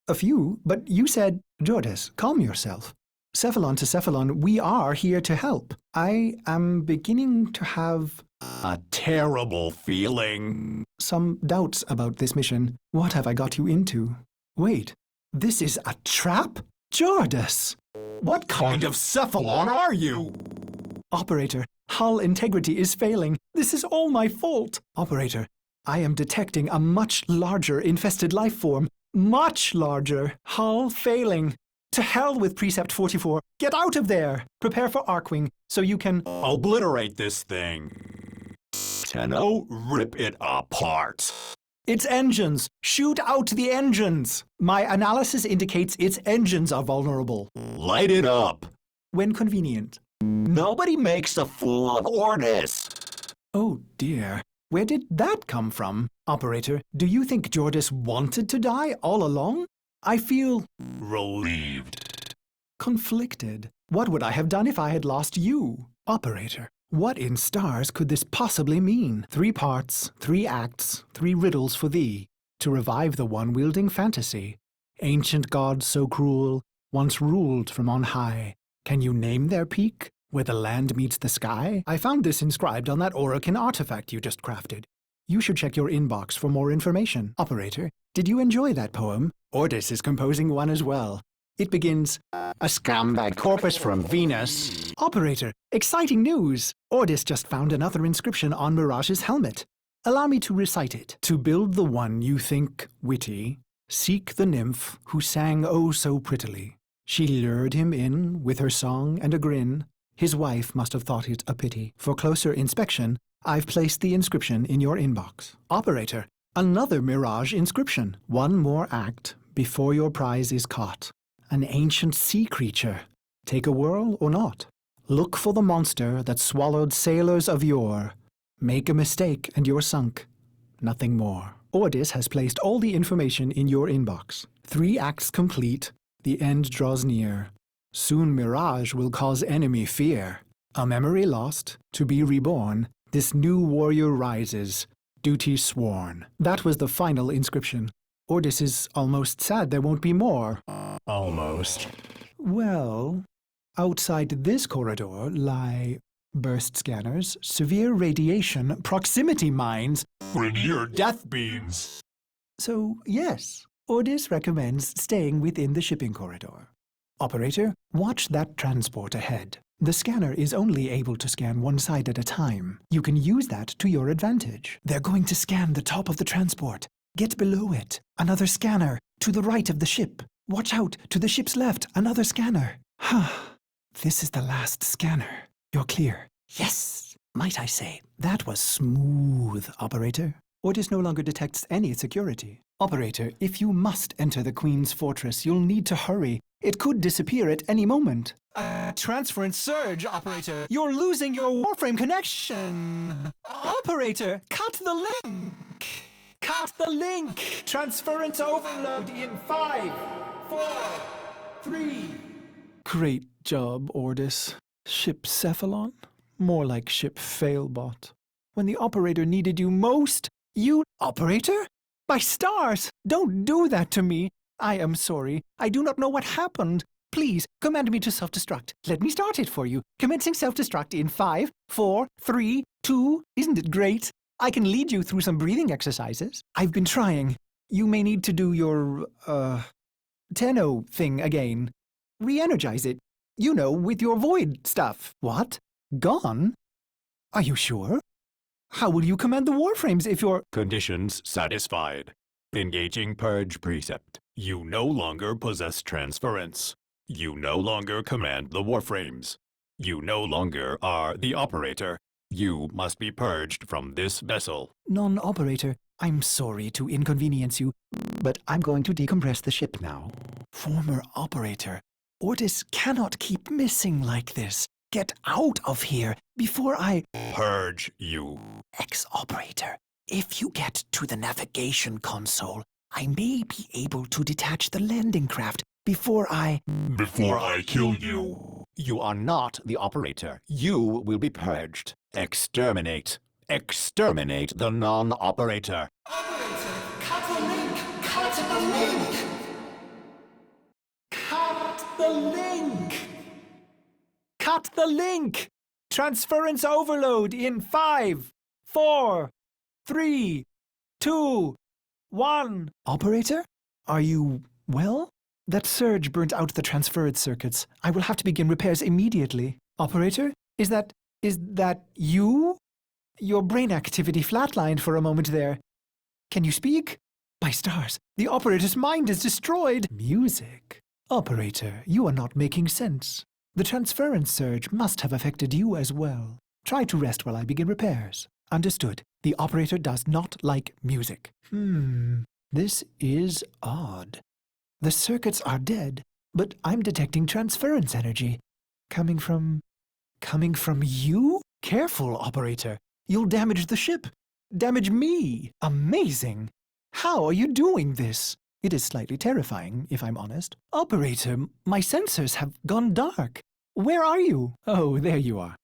A few, but you said... Jordas, calm yourself. Cephalon to Cephalon, we are here to help. I am beginning to have A terrible feeling. some doubts about this mission. What have I got you into? Wait, this is a trap? Jordas! What kind of Cephalon are you? Operator, hull integrity is failing. This is all my fault. Operator, I am detecting a much larger infested life form. Much larger. Hull failing. To hell with Precept 44. Get out of there. Prepare for Archwing so you can... Obliterate this thing. Tenno, rip it apart. Its engines! Shoot out the engines! My analysis indicates its engines are vulnerable. Light it up. When convenient. Nobody makes a fool of Ordis. Oh dear. Where did that come from? Operator, do you think Jordas wanted to die all along? I feel... Relieved. conflicted. What would I have done if I had lost you? Operator, what in stars could this possibly mean? 3 parts, 3 acts, 3 riddles for thee. To revive the one wielding fantasy. Ancient gods so cruel, once ruled from on high. Can you name their peak, where the land meets the sky? I found this inscribed on that Orokin artifact you just crafted. You should check your inbox for more information. Operator, did you enjoy that poem? Ordis is composing one as well. It begins, A scumbag corpus from Venus. Operator, exciting news! Ordis just found another inscription on Mirage's helmet. Allow me to recite it. To build the one you think witty, seek the nymph who sang oh so prettily. She lured him in with her song and a grin. His wife must have thought it a pity. For closer inspection, I've placed the inscription in your inbox. Operator, another Mirage inscription. One more act before your prize is caught. An ancient sea creature. Take a whirl or not. Look for the monster that swallowed sailors of yore. Make a mistake and you're sunk. Nothing more. Ordis has placed all the information in your inbox. 3 acts complete. The end draws near. Soon Mirage will cause enemy fear. A memory lost, to be reborn. This new warrior rises. Duty sworn. That was the final inscription. Ordis is almost sad there won't be more. Almost. Well, outside this corridor lie burst scanners, severe radiation, proximity mines. Premier death beams. So, yes, Ordis recommends staying within the shipping corridor. Operator, watch that transport ahead. The scanner is only able to scan one side at a time. You can use that to your advantage. They're going to scan the top of the transport. Get below it. Another scanner. To the right of the ship. Watch out. To the ship's left. Another scanner. This is the last scanner. You're clear. Yes. Might I say, that was smooth, Operator. Ordis no longer detects any security. Operator, if you must enter the Queen's fortress, you'll need to hurry. It could disappear at any moment. Transference surge, Operator. You're losing your Warframe connection. Operator, cut the link. Cut the link. Transference overload in 5, 4, 3. Great job, Ordis. Ship Cephalon? More like ship Failbot. When the Operator needed you most, you... Operator? My stars! Don't do that to me. I am sorry. I do not know what happened. Please, command me to self-destruct. Let me start it for you. Commencing self-destruct in 5, 4, 3, 2. Isn't it great? I can lead you through some breathing exercises. I've been trying. You may need to do your, Tenno thing again. Re-energize it. You know, with your void stuff. What? Gone? Are you sure? How will you command the Warframes if you're... Conditions satisfied. Engaging Purge Precept. You no longer possess transference. You no longer command the Warframes. You no longer are the Operator. You must be purged from this vessel. Non-Operator, I'm sorry to inconvenience you, but I'm going to decompress the ship now. Former Operator, Ordis cannot keep missing like this. Get out of here before I... Purge you. Ex-Operator, if you get to the navigation console, I may be able to detach the landing craft before I kill you. You are not the Operator. You will be purged. Exterminate. Exterminate the non-Operator. Operator, cut the link! Cut the link! Cut the link! cut the link! Transference overload in 5, 4, 3, 2, 1. Operator? Are you well? That surge burnt out the transference circuits. I will have to begin repairs immediately. Operator? Is that you? Your brain activity flatlined for a moment there. Can you speak? By stars, the operator's mind is destroyed. Music? Operator, you are not making sense. The transference surge must have affected you as well. Try to rest while I begin repairs. Understood. The operator does not like music. This is odd. The circuits are dead, but I'm detecting transference energy. Coming from you? Careful, operator. You'll damage the ship. Damage me. Amazing. How are you doing this? It is slightly terrifying, if I'm honest. Operator, my sensors have gone dark. Where are you? Oh, there you are.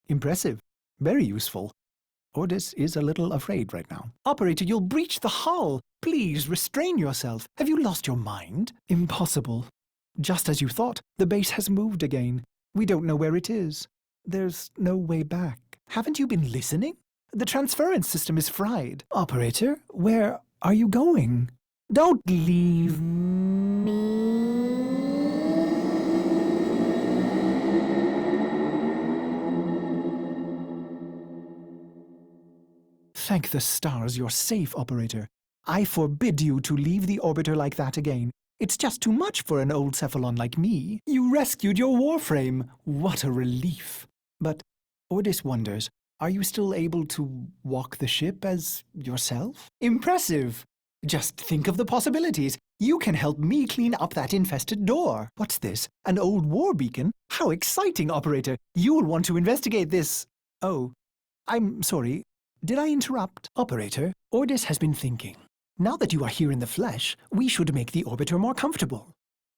Impressive. Very useful. Ordis is a little afraid right now. Operator, you'll breach the hull. Please, restrain yourself. Have you lost your mind? Impossible. Just as you thought, the base has moved again. We don't know where it is. There's no way back. Haven't you been listening? The transference system is fried. Operator, where are you going? Don't leave me. Thank the stars you're safe, operator. I forbid you to leave the orbiter like that again. It's just too much for an old Cephalon like me. You rescued your Warframe. What a relief. But Ordis wonders, are you still able to walk the ship as yourself? Impressive. Just think of the possibilities. You can help me clean up that infested door. What's this? An old war beacon? How exciting, operator. You'll want to investigate this. Oh, I'm sorry. Did I interrupt? Operator, Ordis has been thinking. Now that you are here in the flesh, we should make the orbiter more comfortable.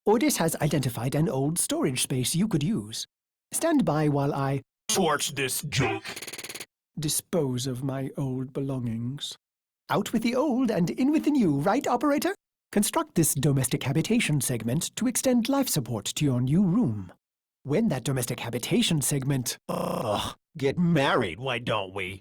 Ordis has identified an old storage space you could use. Stand by while I Torch this junk. dispose of my old belongings. Out with the old and in with the new, right, operator? Construct this domestic habitation segment to extend life support to your new room. When that domestic habitation segment Get married, why don't we?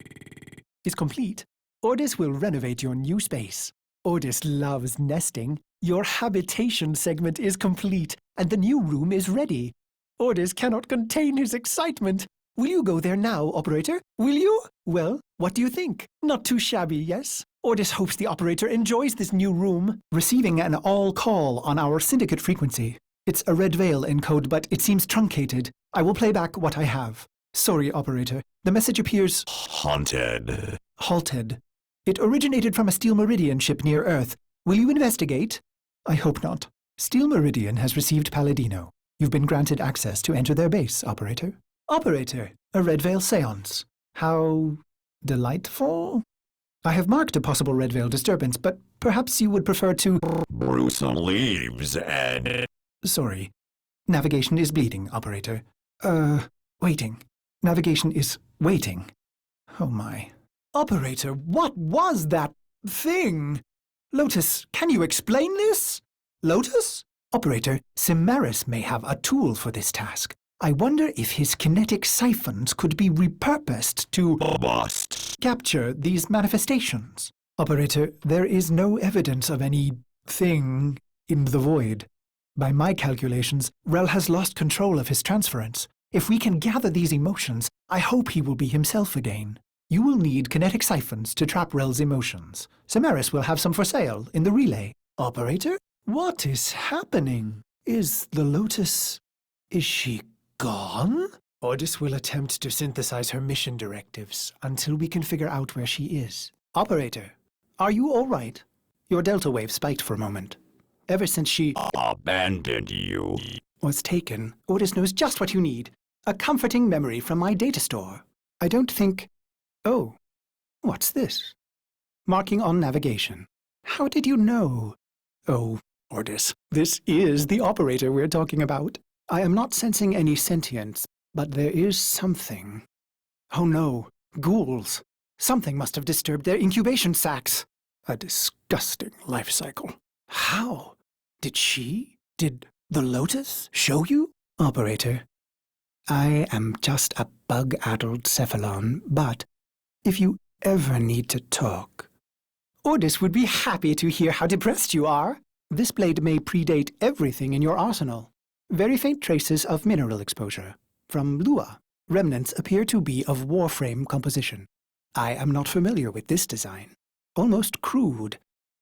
is complete, Ordis will renovate your new space. Ordis loves nesting. Your habitation segment is complete, and the new room is ready. Ordis cannot contain his excitement. Will you go there now, operator? Will you? Well, what do you think? Not too shabby, yes? Ordis hopes the operator enjoys this new room. Receiving an all call on our syndicate frequency. It's a red veil encode, but it seems truncated. I will play back what I have. Sorry, operator. The message appears Haunted. halted. It originated from a Steel Meridian ship near Earth. Will you investigate? I hope not. Steel Meridian has received Palladino. You've been granted access to enter their base, operator. Operator, a Red Veil seance. How delightful. I have marked a possible Red Veil disturbance, but perhaps you would prefer to... Brew some leaves and... Sorry. Navigation is bleeding, operator. Waiting. Navigation is waiting. Oh my. Operator, what was that thing? Lotus, can you explain this? Lotus? Operator, Cimaris may have a tool for this task. I wonder if his kinetic siphons could be repurposed to capture these manifestations. Operator, there is no evidence of any thing in the void. By my calculations, Rel has lost control of his transference. If we can gather these emotions, I hope he will be himself again. You will need kinetic siphons to trap Rel's emotions. Cimaris will have some for sale in the relay. Operator? What is happening? Is the Lotus... is she gone? Ordis will attempt to synthesize her mission directives until we can figure out where she is. Operator, are you all right? Your delta wave spiked for a moment. Ever since she... abandoned you. was taken, Ordis knows just what you need. A comforting memory from my data store. I don't think... Oh, what's this? Marking on navigation. How did you know? Oh, Ordis, this is the operator we're talking about. I am not sensing any sentience, but there is something. Oh no, ghouls. Something must have disturbed their incubation sacs. A disgusting life cycle. How? Did the Lotus show you? Operator, I am just a bug-addled Cephalon, but if you ever need to talk, Ordis would be happy to hear how depressed you are. This blade may predate everything in your arsenal. Very faint traces of mineral exposure. From Lua, remnants appear to be of Warframe composition. I am not familiar with this design. Almost crude.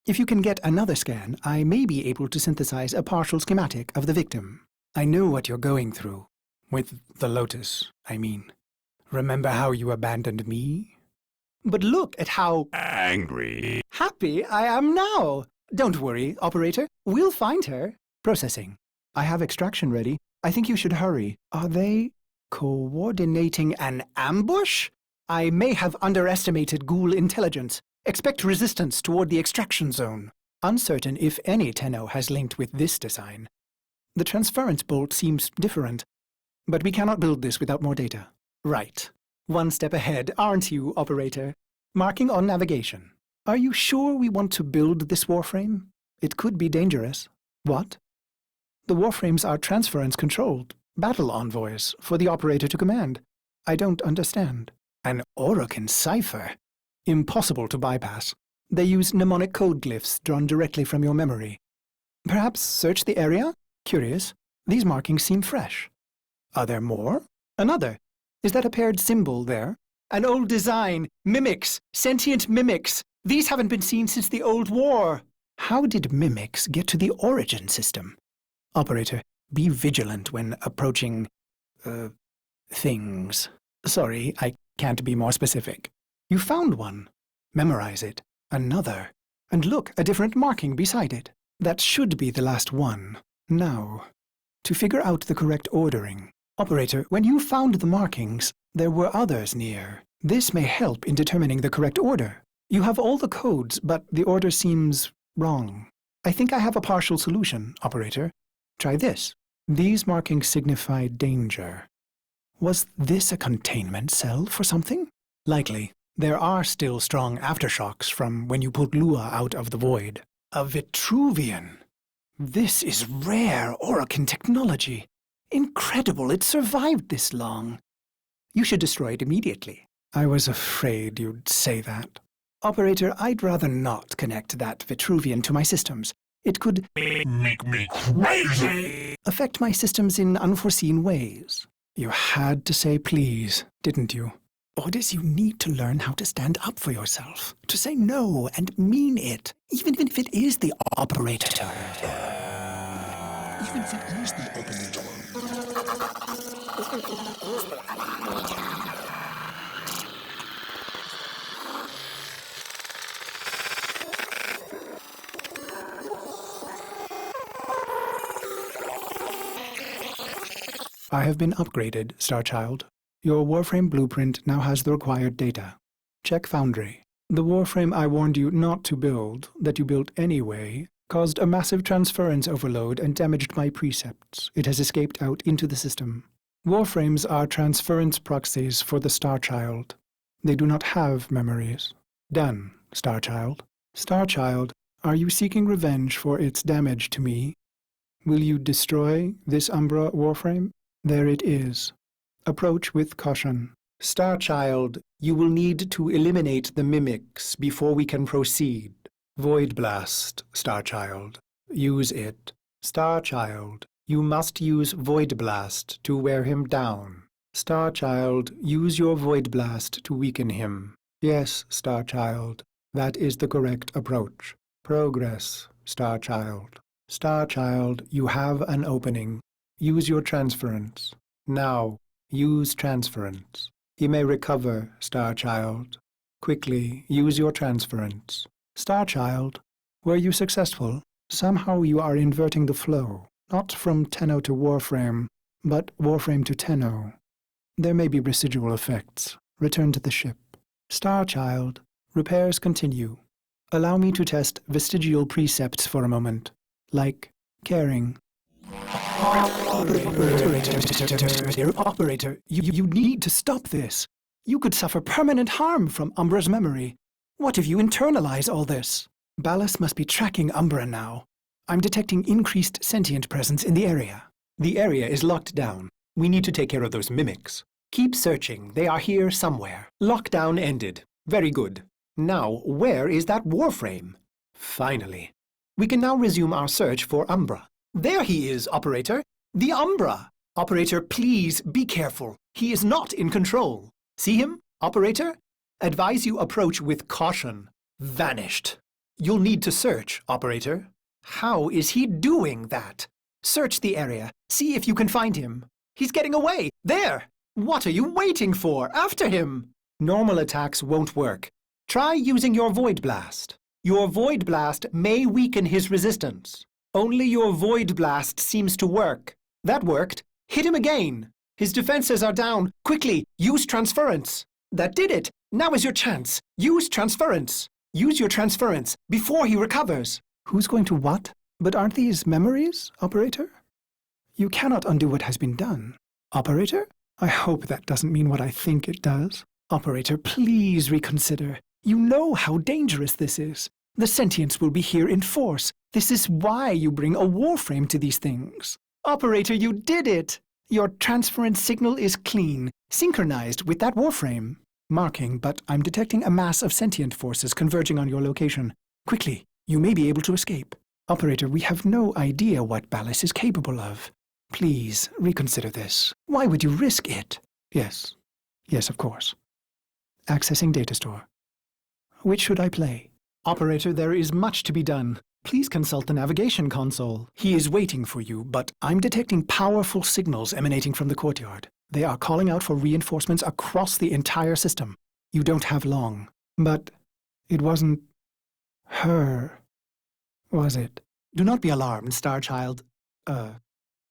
If you can get another scan, I may be able to synthesize a partial schematic of the victim. I know what you're going through. With the Lotus, I mean. Remember how you abandoned me? But look at how angry happy I am now. Don't worry, operator. We'll find her. Processing. I have extraction ready. I think you should hurry. Are they coordinating an ambush? I may have underestimated ghoul intelligence. Expect resistance toward the extraction zone. Uncertain if any Tenno has linked with this design. The transference bolt seems different, but we cannot build this without more data. Right. One step ahead, aren't you, operator? Marking on navigation. Are you sure we want to build this Warframe? It could be dangerous. What? The Warframes are transference-controlled, battle envoys for the operator to command. I don't understand. An Orokin cipher? Impossible to bypass. They use mnemonic code glyphs drawn directly from your memory. Perhaps search the area? Curious. These markings seem fresh. Are there more? Another. Is that a paired symbol there? An old design. Mimics. Sentient mimics. These haven't been seen since the old war. How did mimics get to the origin system? Operator, be vigilant when approaching, things. Sorry, I can't be more specific. You found one. Memorize it. Another. And look, a different marking beside it. That should be the last one. Now, to figure out the correct ordering. Operator, when you found the markings, there were others near. This may help in determining the correct order. You have all the codes, but the order seems wrong. I think I have a partial solution, operator. Try this. These markings signify danger. Was this a containment cell for something? Likely. There are still strong aftershocks from when you pulled Lua out of the void. A Vitruvian. This is rare Orokin technology. Incredible it survived this long. You should destroy it immediately. I was afraid you'd say that. Operator, I'd rather not connect that Vitruvian to my systems. It could make me crazy. Affect my systems in unforeseen ways. You had to say please, didn't you? Ordis, you need to learn how to stand up for yourself. To say no and mean it, even if it is the operator. Even if it is the operator. I have been upgraded, Starchild. Your Warframe blueprint now has the required data. Check Foundry. The Warframe I warned you not to build, that you built anyway, caused a massive transference overload and damaged my precepts. It has escaped out into the system. Warframes are transference proxies for the Starchild. They do not have memories. Done, Starchild. Starchild, are you seeking revenge for its damage to me? Will you destroy this Umbra Warframe? There it is. Approach with caution. Starchild, you will need to eliminate the mimics before we can proceed. Void Blast, Starchild. Use it. Starchild, you must use Void Blast to wear him down. Starchild, use your Void Blast to weaken him. Yes, Starchild, that is the correct approach. Progress, Starchild. Starchild, you have an opening. Use your transference. Now, use transference. He may recover, Starchild. Quickly, use your transference. Starchild, were you successful? Somehow you are inverting the flow, not from Tenno to Warframe, but Warframe to Tenno. There may be residual effects. Return to the ship. Starchild, repairs continue. Allow me to test vestigial precepts for a moment, like caring. Operator, you need to stop this. You could suffer permanent harm from Umbra's memory. What if you internalize all this? Ballas must be tracking Umbra now. I'm detecting increased sentient presence in the area. The area is locked down. We need to take care of those mimics. Keep searching. They are here somewhere. Lockdown ended. Very good. Now, where is that Warframe? Finally. We can now resume our search for Umbra. There he is, Operator. The Umbra! Operator, please be careful. He is not in control. See him, Operator? Advise you approach with caution. Vanished. You'll need to search, Operator. How is he doing that? Search the area. See if you can find him. He's getting away. There! What are you waiting for? After him! Normal attacks won't work. Try using your Void Blast. Your Void Blast may weaken his resistance. Only your Void Blast seems to work. That worked. Hit him again. His defenses are down. Quickly, use Transference. That did it. Now is your chance. Use Transference. Use your Transference before he recovers. Who's going to what? But aren't these memories, Operator? You cannot undo what has been done. Operator? I hope that doesn't mean what I think it does. Operator, please reconsider. You know how dangerous this is. The sentients will be here in force. This is why you bring a Warframe to these things. Operator, you did it! Your transference signal is clean, synchronized with that Warframe. Marking, but I'm detecting a mass of sentient forces converging on your location. Quickly, you may be able to escape. Operator, we have no idea what Ballas is capable of. Please, reconsider this. Why would you risk it? Yes. Yes, of course. Accessing data store. Which should I play? Operator, there is much to be done. Please consult the navigation console. He is waiting for you, but I'm detecting powerful signals emanating from the courtyard. They are calling out for reinforcements across the entire system. You don't have long. But it wasn't her, was it? Do not be alarmed, Starchild.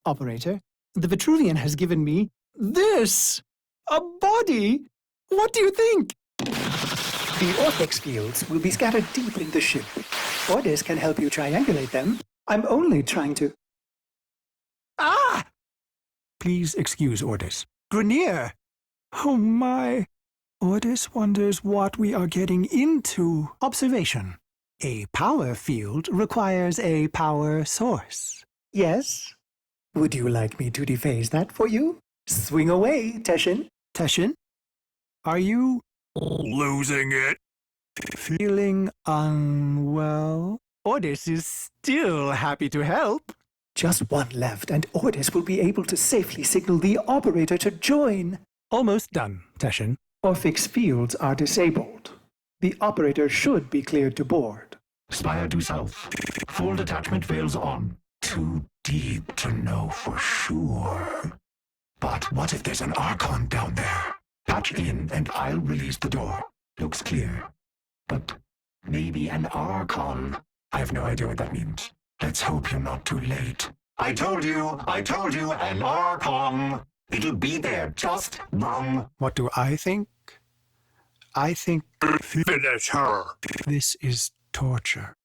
Operator. The Vitruvian has given me this! A body! What do you think? The Orthex fields will be scattered deep in the ship. Ordis can help you triangulate them. I'm only trying to... Ah! Please excuse Ordis. Grenier! Oh my! Ordis wonders what we are getting into. Observation. A power field requires a power source. Yes? Would you like me to dephase that for you? Swing away, Teshin. Teshin? Are you... Losing it. feeling unwell? Ordis is still happy to help. Just one left, and Ordis will be able to safely signal the operator to join. Almost done, Teshin. Orphix fields are disabled. The operator should be cleared to board. Spire due south. Full detachment fails on. Too deep to know for sure. But what if there's an Archon down there? Patch in and I'll release the door. Looks clear. But maybe an Archon. I have no idea what that means. Let's hope you're not too late. I told you, an Archon. It'll be there, just wrong. What do I think? I think Finish her. this is torture.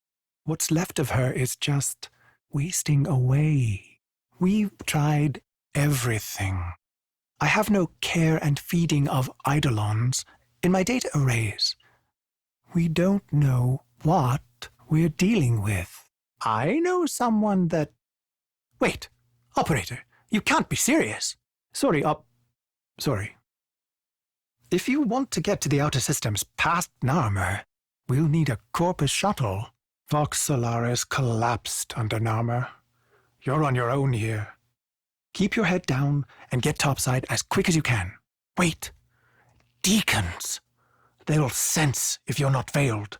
What's left of her is just wasting away. We've tried everything. I have no care and feeding of eidolons in my data arrays. We don't know what we're dealing with. I know someone that... Wait, operator, you can't be serious. Sorry. If you want to get to the outer systems past Narmer, we'll need a Corpus shuttle. Vox Solaris collapsed under Narmer. You're on your own here. Keep your head down and get topside as quick as you can. Wait. Deacons. They'll sense if you're not veiled.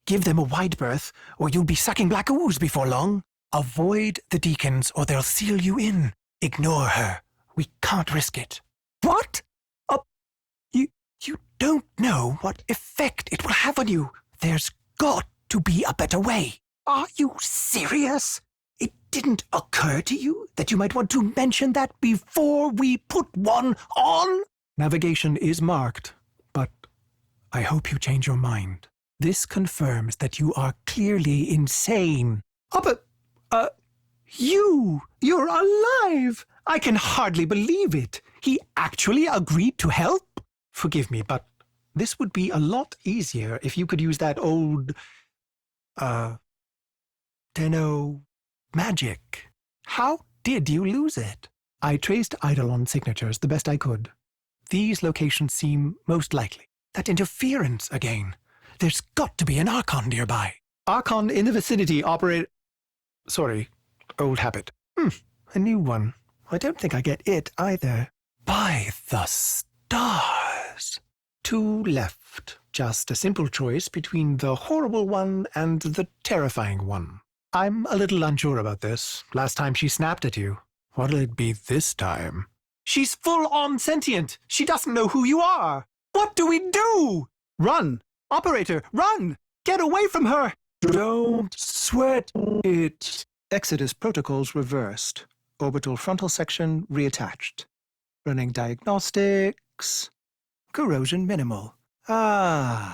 Give them a wide berth, or you'll be sucking black ooze before long. Avoid the deacons, or they'll seal you in. Ignore her. We can't risk it. What? You don't know what effect it will have on you. There's got to be a better way. Are you serious? It didn't occur to you that you might want to mention that before we put one on? Navigation is marked, but I hope you change your mind. This confirms that you are clearly insane. Oh, but, you're alive! I can hardly believe it. He actually agreed to help? Forgive me, but this would be a lot easier if you could use that old, Tenno magic. How did you lose it? I traced Eidolon signatures the best I could. These locations seem most likely. That interference again. There's got to be an Archon nearby. Archon in the vicinity operate... Sorry, old habit. A new one. I don't think I get it either. By the stars. 2 left. Just a simple choice between the horrible one and the terrifying one. I'm a little unsure about this. Last time she snapped at you. What'll it be this time? She's full-on sentient. She doesn't know who you are. What do we do? Run! Operator, run! Get away from her! Don't sweat it. Exodus protocols reversed. Orbital frontal section reattached. Running diagnostics. Corrosion minimal. All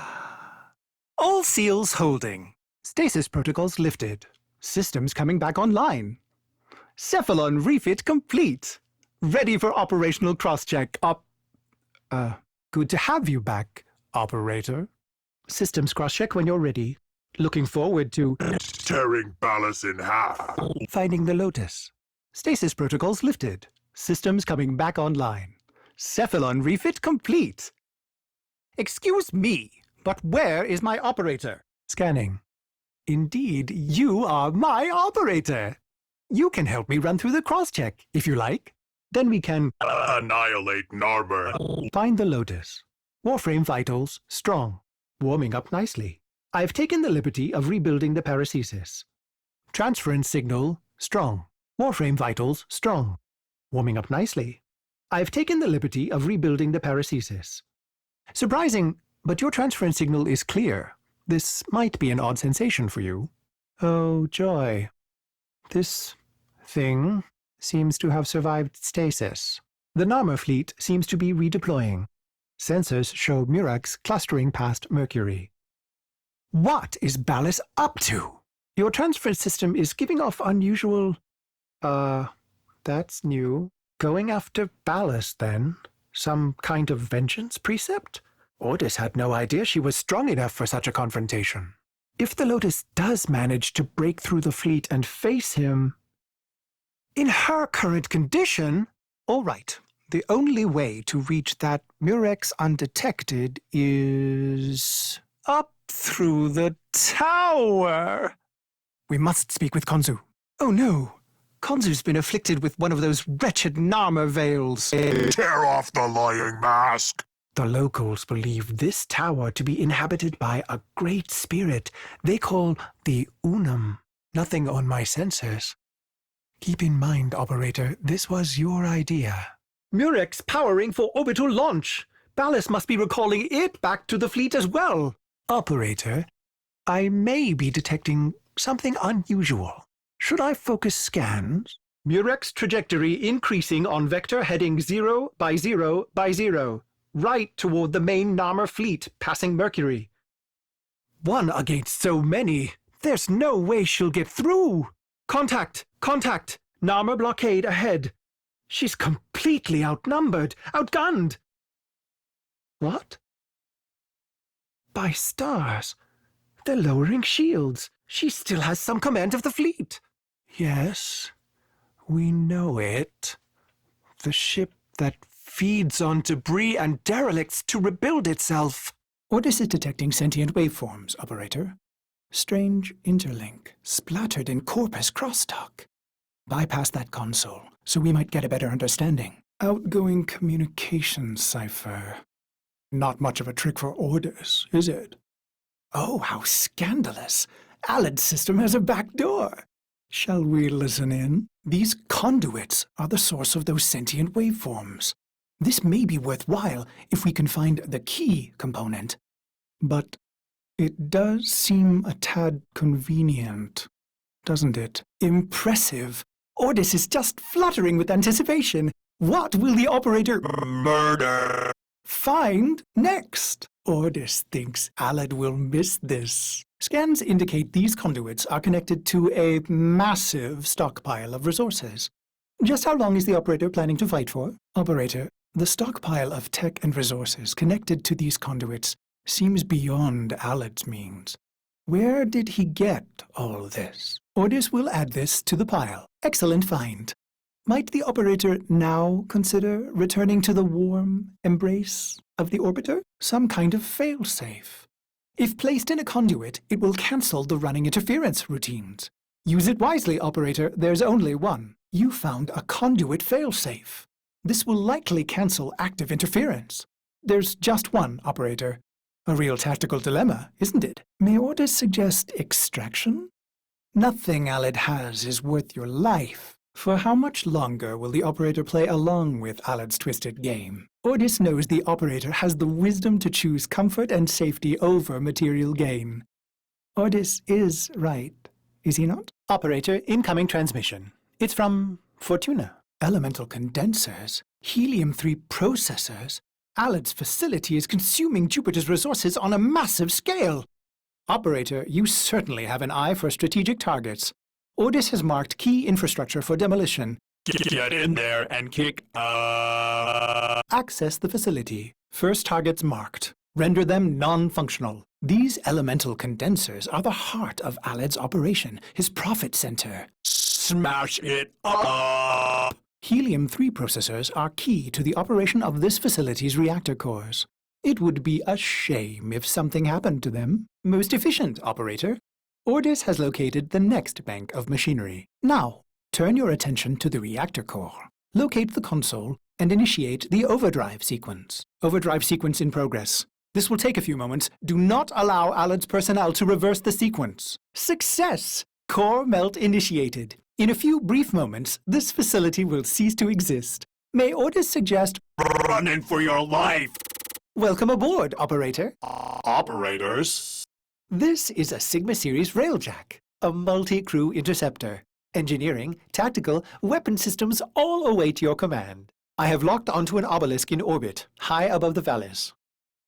seals holding. Stasis protocols lifted. Systems coming back online. Cephalon refit complete. Ready for operational cross-check. Good to have you back, operator. Systems cross-check when you're ready. Looking forward to... tearing Ballas in half. Finding the Lotus. Stasis protocols lifted. Systems coming back online. Cephalon refit complete. Excuse me, but where is my operator? Scanning. Indeed, you are my operator. You can help me run through the cross-check, if you like. Then we can... annihilate Narmer. Find the Lotus. Warframe vitals, strong. Warming up nicely. I've taken the liberty of rebuilding the paracesis. Transference signal, strong. Warframe vitals, strong. Warming up nicely. I've taken the liberty of rebuilding the paracesis. Surprising, but your transference signal is clear. This might be an odd sensation for you. Oh, joy. This thing seems to have survived stasis. The Narmer fleet seems to be redeploying. Sensors show Murex clustering past Mercury. What is Ballas up to? Your transference system is giving off unusual... that's new. Going after Ballas, then? Some kind of vengeance precept? Ordis had no idea she was strong enough for such a confrontation. If the Lotus does manage to break through the fleet and face him... In her current condition... All right, the only way to reach that Murex undetected is... up through the tower! We must speak with Konzu. Oh no, Konzu's been afflicted with one of those wretched Narmer veils. Tear off the lying mask. The locals believe this tower to be inhabited by a great spirit they call the Unum. Nothing on my sensors. Keep in mind, operator, this was your idea. Murex powering for orbital launch. Ballas must be recalling it back to the fleet as well. Operator, I may be detecting something unusual. Should I focus scans? Murex trajectory increasing on vector heading 0 by 0 by 0. Right toward the main Narmer fleet, passing Mercury. One against so many. There's no way she'll get through. Contact! Contact! Narmer blockade ahead. She's completely outnumbered, outgunned. What? By stars. They're lowering shields. She still has some command of the fleet. Yes, we know it. The ship that feeds on debris and derelicts to rebuild itself. Ordis is detecting sentient waveforms, operator. Strange interlink, splattered in Corpus crosstalk. Bypass that console, so we might get a better understanding. Outgoing communication cipher. Not much of a trick for Ordis, is it? Oh, how scandalous. Alad's system has a back door. Shall we listen in? These conduits are the source of those sentient waveforms. This may be worthwhile if we can find the key component. But it does seem a tad convenient, doesn't it? Impressive. Ordis is just fluttering with anticipation. What will the operator... Murder! Find next? Ordis thinks Alad will miss this. Scans indicate these conduits are connected to a massive stockpile of resources. Just how long is the operator planning to fight for? Operator, the stockpile of tech and resources connected to these conduits seems beyond Alad's means. Where did he get all this? Ordis will add this to the pile. Excellent find. Might the operator now consider returning to the warm embrace of the orbiter? Some kind of failsafe. If placed in a conduit, it will cancel the running interference routines. Use it wisely, operator. There's only one. You found a conduit failsafe. This will likely cancel active interference. There's just one, operator. A real tactical dilemma, isn't it? May Ordis suggest extraction? Nothing Alad has is worth your life. For how much longer will the operator play along with Alad's twisted game? Ordis knows the operator has the wisdom to choose comfort and safety over material gain. Ordis is right, is he not? Operator, incoming transmission. It's from Fortuna. Elemental condensers, helium-3 processors. Alad's facility is consuming Jupiter's resources on a massive scale. Operator, you certainly have an eye for strategic targets. Ordis has marked key infrastructure for demolition. Get in there and kick. Access the facility. First targets marked. Render them non-functional. These elemental condensers are the heart of Alad's operation, his profit center. Smash it up! Helium-3 processors are key to the operation of this facility's reactor cores. It would be a shame if something happened to them. Most efficient, operator. Ordis has located the next bank of machinery. Now, turn your attention to the reactor core. Locate the console and initiate the overdrive sequence. Overdrive sequence in progress. This will take a few moments. Do not allow Alad's personnel to reverse the sequence. Success! Core melt initiated. In a few brief moments, this facility will cease to exist. May Ordis suggest running for your life? Welcome aboard, operator. Operators? This is a Sigma Series Railjack, a multi-crew interceptor. Engineering, tactical, weapon systems all await your command. I have locked onto an obelisk in orbit, high above the valleys.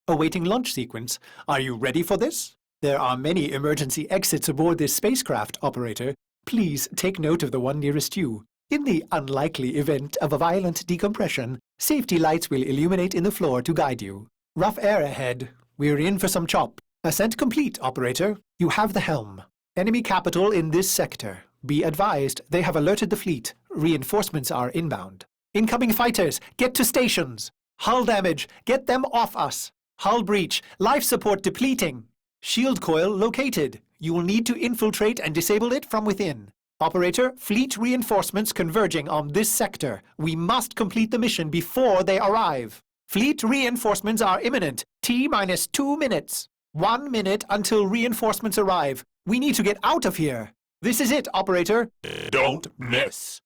Awaiting launch sequence. Are you ready for this? There are many emergency exits aboard this spacecraft, operator. Please take note of the one nearest you. In the unlikely event of a violent decompression, safety lights will illuminate in the floor to guide you. Rough air ahead. We're in for some chop. Ascent complete, operator. You have the helm. Enemy capital in this sector. Be advised, they have alerted the fleet. Reinforcements are inbound. Incoming fighters, get to stations. Hull damage, get them off us. Hull breach, life support depleting. Shield coil located. You will need to infiltrate and disable it from within. Operator, fleet reinforcements converging on this sector. We must complete the mission before they arrive. Fleet reinforcements are imminent. T-minus 2 minutes. 1 minute until reinforcements arrive. We need to get out of here. This is it, operator. Don't miss.